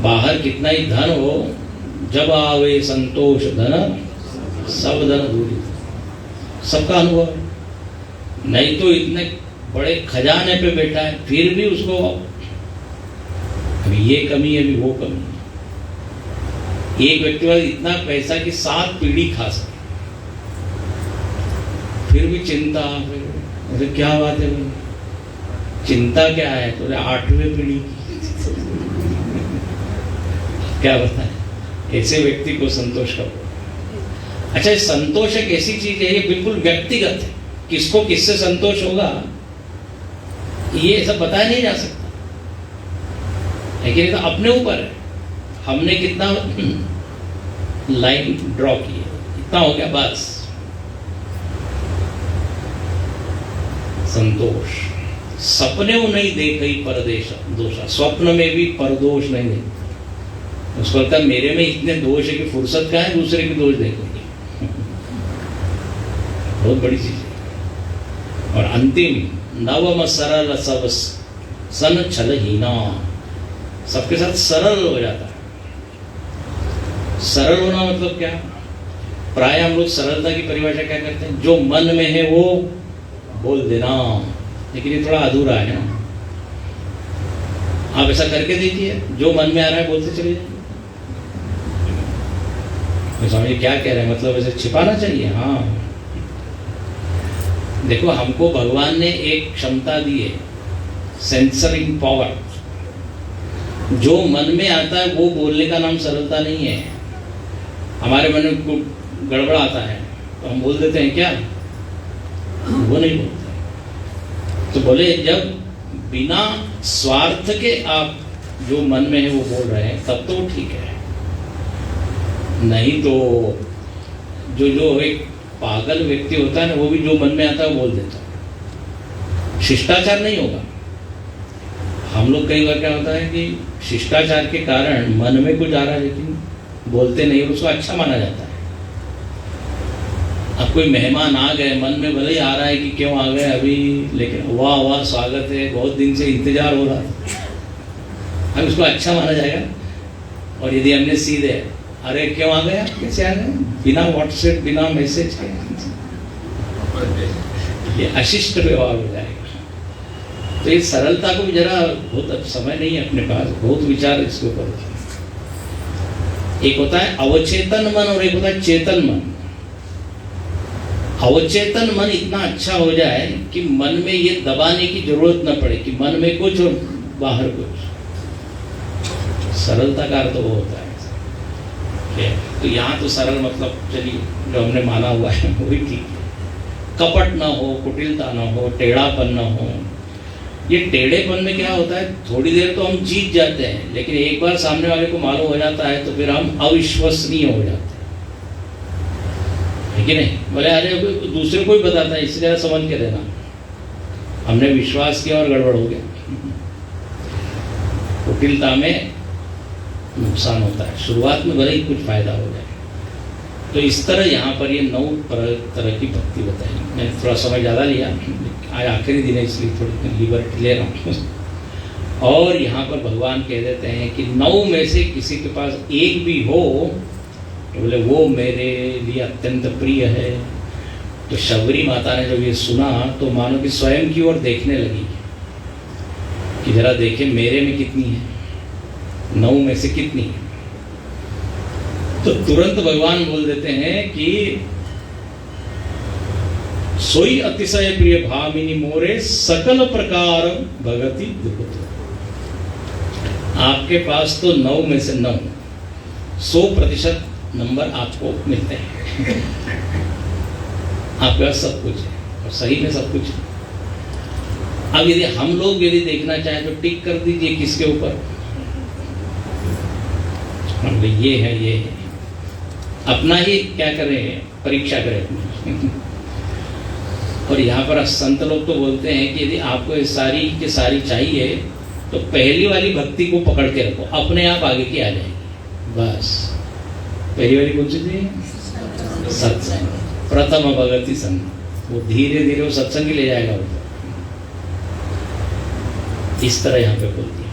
बाहर कितना ही धन हो, जब आवे संतोष धन सब धन दूरी, सबका अनुभव है। नहीं तो इतने बड़े खजाने पे बैठा है, फिर भी उसको अभी ये कमी है, अभी वो कमी। एक व्यक्ति वाला इतना पैसा कि 7 पीढ़ी खा सके, फिर भी चिंता। फिर क्या बात है भाई, चिंता क्या है? तो 8वीं पीढ़ी क्या बताए, ऐसे व्यक्ति को संतोष करो। अच्छा, संतोष एक ऐसी चीज है, ये बिल्कुल व्यक्तिगत है। किसको किससे संतोष होगा ये सब बताया नहीं जा सकता, लेकिन ये तो अपने ऊपर है। हमने कितना लाइन ड्रॉ की है, इतना हो गया बस। संतोष सपने वो नहीं देखई परदेश दोषा, स्वप्न में भी परदोष नहीं देखते। उसको लगता है मेरे में इतने दोष है कि फुर्सत का है दूसरे के दोष देखोगे, बहुत बड़ी चीज है। और अंतिम नवम सरल सब सन छलहीना, सबके साथ सरल हो जाता है। सरल होना मतलब क्या? प्राय हम लोग सरलता की परिभाषा क्या करते हैं, जो मन में है वो बोल देना, लेकिन ये थोड़ा अधूरा है ना। आप ऐसा करके देखिए, जो मन में आ रहा है बोलते चले जाइए। स्वामी क्या कह रहे हैं, मतलब ऐसे छिपाना चाहिए? हाँ, देखो, हमको भगवान ने एक क्षमता दी है, सेंसरिंग पावर। जो मन में आता है वो बोलने का नाम सरलता नहीं है। हमारे मन में गड़बड़ आता है तो हम बोल देते हैं क्या? वो नहीं बोलते। तो बोले जब बिना स्वार्थ के आप जो मन में है वो बोल रहे हैं तब तो ठीक है, नहीं तो जो एक पागल व्यक्ति होता है ना, वो भी जो मन में आता है वो बोल देता है। शिष्टाचार नहीं होगा। हम लोग कई बार क्या होता है कि शिष्टाचार के कारण मन में कुछ आ रहा है लेकिन बोलते नहीं, उसको अच्छा माना जाता है। अब कोई मेहमान आ गए, मन में भले ही आ रहा है कि क्यों आ गए अभी, लेकिन वाह वाह स्वागत है, बहुत दिन से इंतजार हो रहा था, हम उसको अच्छा माना जाएगा। और यदि हमने सीधे अरे क्यों आ गया, कैसे आ गए, बिना व्हाट्सएप बिना मैसेज के, ये अशिष्ट व्यवहार हो जाएगा। तो ये सरलता को भी जरा, बहुत समय नहीं है अपने पास, बहुत विचार इसके ऊपर। एक होता है अवचेतन मन और एक होता है चेतन मन। अवचेतन मन इतना अच्छा हो जाए कि मन में ये दबाने की जरूरत न पड़े कि मन में कुछ और बाहर कुछ। सरलता का अर्थ वो होता है। तो यहाँ तो सरल मतलब चलिए जो हमने माना हुआ है वही ठीक है। कपट ना हो, कुटिलता ना हो, टेढ़ापन ना हो। ये टेढ़ेपन में क्या होता है, थोड़ी देर तो हम जीत जाते हैं, लेकिन एक बार सामने वाले को मालूम हो जाता है तो फिर हम अविश्वसनीय हो जाते हैं, है कि नहीं? बोले अरे दूसरे को ही बताता है, इसलिए समझ के देना, हमने विश्वास किया और गड़बड़ हो गया। कुटिलता में नुकसान होता है, शुरुआत में भले ही कुछ फायदा हो जाए। तो इस तरह यहाँ पर ये 9 तरह की भक्ति बताई। मैंने थोड़ा समय ज़्यादा लिया, आज आखिरी दिन है इसलिए थोड़ी लिबर्टी ले रहा हूँ। और यहाँ पर भगवान कह देते हैं कि 9 में से किसी के पास एक भी हो तो बोले वो मेरे लिए अत्यंत प्रिय है। तो शबरी माता ने जब ये सुना तो मानो कि स्वयं की ओर देखने लगी कि जरा देखे मेरे में कितनी है, 9 में से कितनी है। तो तुरंत भगवान बोल देते हैं कि सोई अतिशय प्रिय भामिनी मोरे सकल प्रकार भगति दुख। आपके पास तो 9 में से 9, 100% नंबर आपको मिलते हैं। आपके पास सब कुछ है और सही में सब कुछ है। अब यदि हम लोग यदि देखना चाहें तो टिक कर दीजिए किसके ऊपर, हम ये है, अपना ही क्या करें, परीक्षा करें अपनी। और यहाँ पर संत लोग तो बोलते हैं कि यदि आपको ये सारी की सारी चाहिए तो पहली वाली भक्ति को पकड़ के रखो, अपने आप आगे की आ जाएगी। बस पहली वाली कौन सी थी? सत्संग, प्रथम भगति संग। वो धीरे धीरे वो सत्संग ही ले जाएगा ऊपर। इस तरह यहाँ पे बोलती है।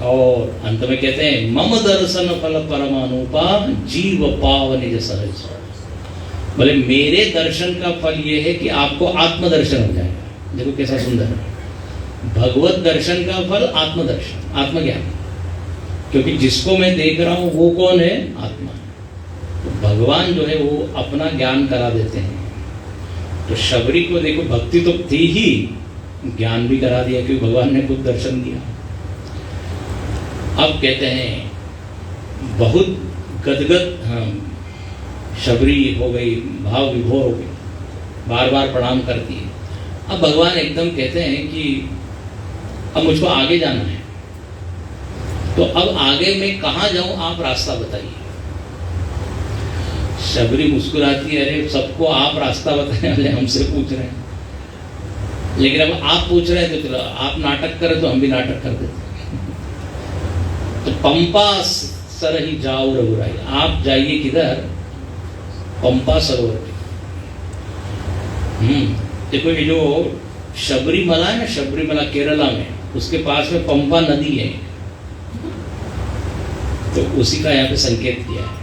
और अंत में कहते हैं मम दर्शन फल परमानुपा जीव पाव निज सहज। बोले मेरे दर्शन का फल ये है कि आपको आत्मदर्शन हो जाएगा। देखो कैसा सुंदर है। भगवत दर्शन का फल आत्मदर्शन, आत्मज्ञान। क्योंकि जिसको मैं देख रहा हूं वो कौन है? आत्मा। तो भगवान जो है वो अपना ज्ञान करा देते हैं। तो शबरी को देखो भक्ति तो थी ही, ज्ञान भी करा दिया क्योंकि भगवान ने खुद दर्शन दिया। अब कहते हैं बहुत गदगद शबरी हो गई, भाव विभोर हो गई, बार बार प्रणाम करती है। अब भगवान एकदम कहते हैं कि अब मुझको आगे जाना है, तो अब आगे मैं कहाँ जाऊं, आप रास्ता बताइए। शबरी मुस्कुराती है, अरे सबको आप रास्ता बताने वाले हमसे पूछ रहे हैं, लेकिन अब आप पूछ रहे हैं तो चलो आप नाटक करें तो हम भी नाटक कर देते। तो पंपा सर ही जाओ रघुराई, आप जाइए किधर? पंपा सरोवर पे। देखो ये जो शबरीमला है ना, शबरीमला केरला में, उसके पास में पंपा नदी है, तो उसी का यहाँ पे संकेत किया है,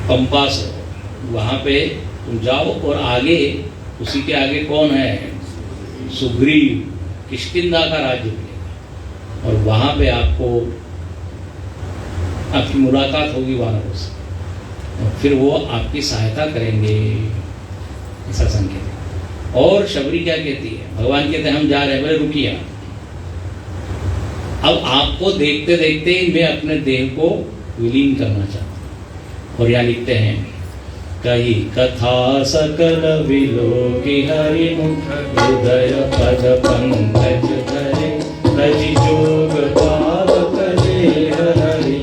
पंपा सरोवर। वहां पे तुम जाओ और आगे, उसी के आगे कौन है? सुग्रीव, किष्किंधा का राज्य मिलेगा और वहां पे आपको आपकी मुलाकात होगी वानरों से और फिर वो आपकी सहायता करेंगे, ऐसा संकेत है। और शबरी क्या कहती है? भगवान कहते हैं हम जा रहे हैं। बोले रुकिए, अब आपको देखते देखते ही मैं अपने देह को विलीन करना चाहता हूं। और यहाँ लिखते हैं कही कथा सकल विलोकी हरि मुख हृदय पद पंकज धरे कजि जोग पावक देह हरि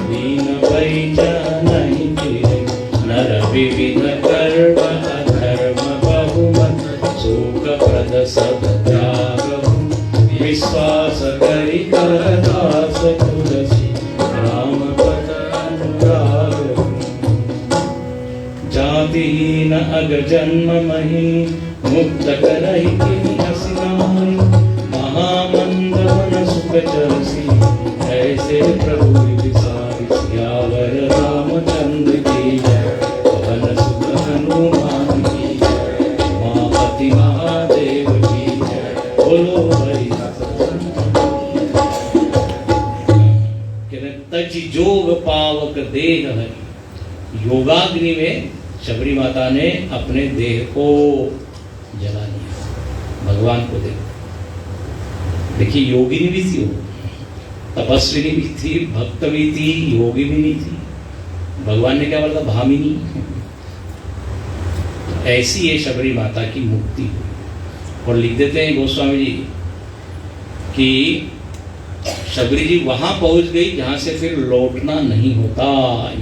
दीन बैठा नहीं फिरे नर विविध कर्म अधर्म बहुमत शोक प्रद सब त्याग विश्वास करि कर दास तुलसी राम पद अनुराग जातिहीन अग जन्म मही मुक्त करहि किनि हसिनाई महामंद मन सुख चरसी ऐसे प्रभु विसारि सियावर रामचंद्र की जय पवन सुत हनुमान की जय उमापति महादेव की जय बोलो हरि तज जोग पावक देह हरि। योगाग्नि में शबरी माता ने अपने देह को जला दिया भगवान को देखो। देखिए योगिनी भी थी, वो तपस्विनी भी थी, भक्त भी थी, योगी भी नहीं थी। भगवान ने क्या बोला था? भामिनी। ऐसी ये शबरी माता की मुक्ति हुई। और लिख देते हैं गोस्वामी जी कि शबरी जी वहां पहुंच गई जहां से फिर लौटना नहीं होता।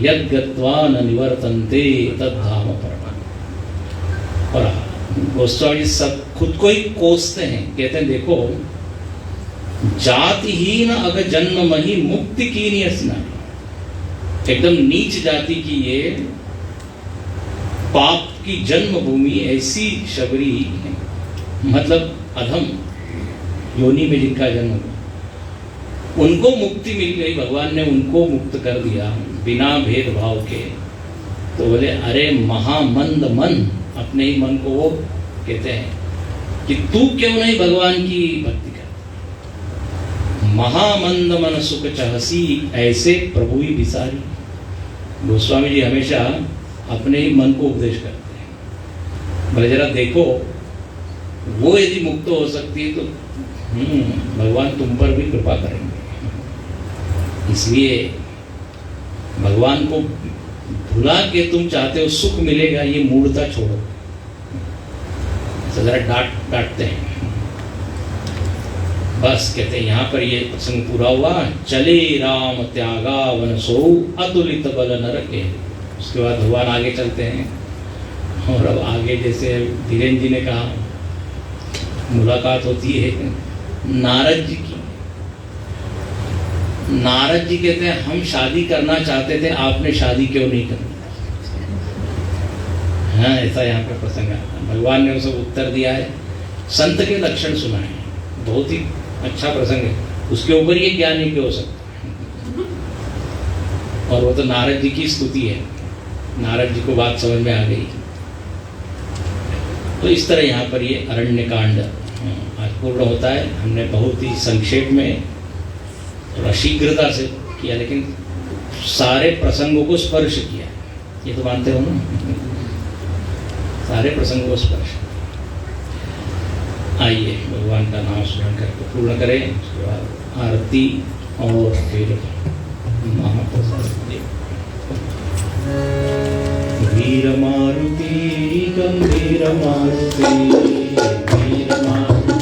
यद गत्वा न निवर्तन्ते तद्धाम परमम्। और गोस्वामी जी सब खुद को ही कोसते हैं, कहते हैं देखो जातिहीन अग जन्म मही मुक्ति की नहीं असना। एकदम नीच जाति की ये पाप की जन्मभूमि ऐसी शबरी है, मतलब अधम योनि में जिनका जन्म हुआ, उनको मुक्ति मिल गई। भगवान ने उनको मुक्त कर दिया बिना भेदभाव के। तो बोले अरे महामंद मन, अपने ही मन को वो कहते हैं कि तू क्यों नहीं भगवान की भक्ति कर। महामंद मन सुख चहसी ऐसे प्रभु ही विसारी। गोस्वामी जी हमेशा अपने ही मन को उपदेश करते हैं। बोले जरा देखो वो यदि मुक्त हो सकती है तो भगवान तुम पर भी कृपा करेंगे। इसलिए भगवान को भुला के तुम चाहते हो सुख मिलेगा, ये मूढ़ता छोड़ो। जरा डांटते हैं। बस कहते हैं यहाँ पर ये प्रसंग पूरा हुआ। चले राम त्यागा वन सो अतुलित बल नर के। उसके बाद भगवान आगे चलते हैं। और अब आगे जैसे धीरेन्द्र जी ने कहा मुलाकात होती है नारद जी की। नारद जी कहते हैं हम शादी करना चाहते थे, आपने शादी क्यों नहीं कर दी? हाँ, ऐसा यहाँ पर प्रसंग आता है। भगवान ने उसे उत्तर दिया है, संत के लक्षण सुनाए। बहुत ही अच्छा प्रसंग है। उसके ऊपर ये ज्ञान नहीं हो सकता। और वो तो नारद जी की स्तुति है। नारद जी को बात समझ में आ गई। तो इस तरह यहाँ पर ये अरण्य कांड आज पूर्ण होता है। हमने बहुत ही संक्षेप में थोड़ा शीघ्रता से किया, लेकिन सारे प्रसंगों को स्पर्श किया। ये तो मानते हो ना? सारे प्रसंगों को स्पर्श। आइए भगवान का नाम स्मरण करके पूर्ण करें। उसके बाद आरती और फिर महाप्रसाद। वीर मारुति गंभीर मारुति, वीर मारुति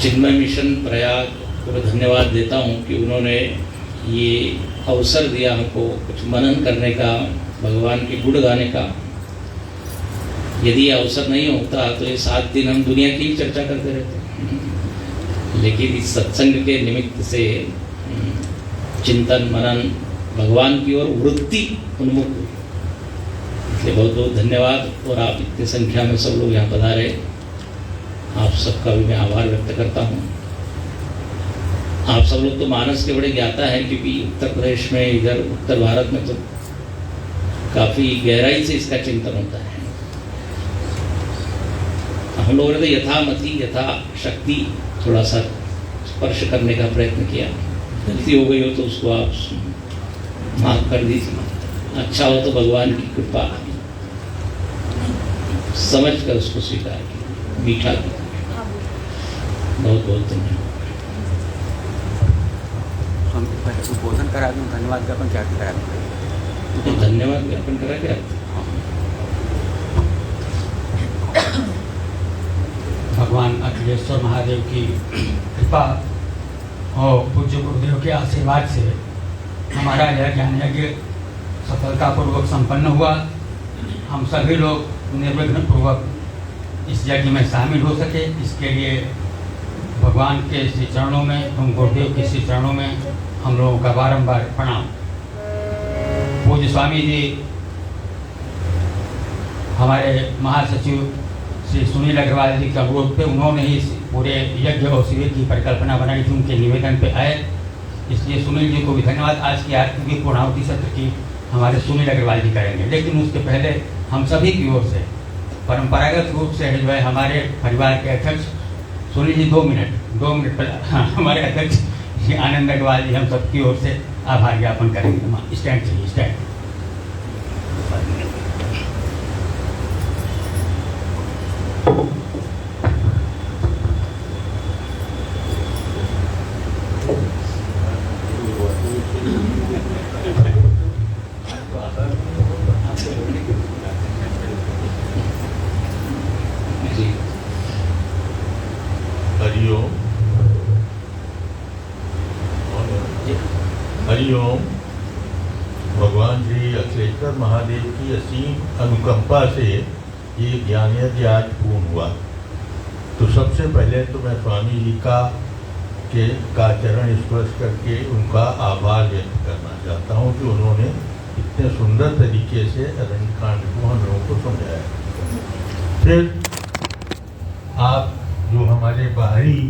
चिन्मय मिशन प्रयाग को धन्यवाद देता हूँ कि उन्होंने ये अवसर दिया हमको कुछ मनन करने का, भगवान के गुण गाने का। यदि ये अवसर नहीं होता तो ये 7 दिन हम दुनिया की ही चर्चा करते रहते। लेकिन इस सत्संग के निमित्त से चिंतन मनन भगवान की ओर वृत्ति उन्मुख हुई। इसलिए बहुत बहुत धन्यवाद। और आप इतनी संख्या में सब लोग यहाँ पधारे, आप सबका भी मैं आभार व्यक्त करता हूँ। आप सब लोग तो मानस के बड़े ज्ञाता हैं, क्योंकि उत्तर प्रदेश में, इधर उत्तर भारत में तो काफ़ी गहराई से इसका चिंतन होता है। हम लोगों ने तो यथामति यथा शक्ति थोड़ा सा स्पर्श करने का प्रयत्न किया। गलती हो गई हो तो उसको आप माफ कर दीजिए। अच्छा हो तो भगवान की कृपा समझ कर उसको स्वीकार किया, मीठा किया। बहुत बहुत धन्यवाद। उद्बोधन करा दूँ, धन्यवाद ज्ञापन क्या करा दूँ? धन्यवाद ज्ञापन करा क्या? भगवान अखिलेश्वर महादेव की कृपा और पूज्य गुरुदेव के आशीर्वाद से हमारा यह ज्ञान यज्ञ सफलतापूर्वक संपन्न हुआ। हम सभी लोग निर्विघ्न पूर्वक इस यज्ञ में शामिल हो सके, इसके लिए भगवान के श्री चरणों में एवं गुरुदेव के श्री चरणों में हम लोगों का बारंबार प्रणाम। पूज्य स्वामी जी हमारे महासचिव श्री सुनील अग्रवाल जी के अनुरोध पे उन्होंने ही पूरे यज्ञ और शिविर की परिकल्पना बनाई थी, उनके निवेदन पे आए, इसलिए सुनील जी को भी धन्यवाद। आज की आरती भी पूर्णाहुति सत्र की हमारे सुनील अग्रवाल जी करेंगे, लेकिन उसके पहले हम सभी की ओर से परंपरागत रूप से जो है हमारे परिवार के अध्यक्ष सुनील जी 2 मिनट हमारे अध्यक्ष श्री आनंद अग्रवाल जी हम सबकी ओर से आभार ज्ञापन करेंगे। स्टैंड चाहिए, स्टैंड। हरिओम। हरिओम। भगवान श्री अखिलेश्वर महादेव की असीम अनुकंपा से ये ज्ञान यज्ञ आज पूर्ण हुआ। तो सबसे पहले तो मैं स्वामी जी का चरण स्पर्श करके उनका आभार व्यक्त करना चाहता हूँ कि उन्होंने इतने सुंदर तरीके से अरण्यकांड को हम लोगों को समझाया। फिर आप जो हमारे बाहरी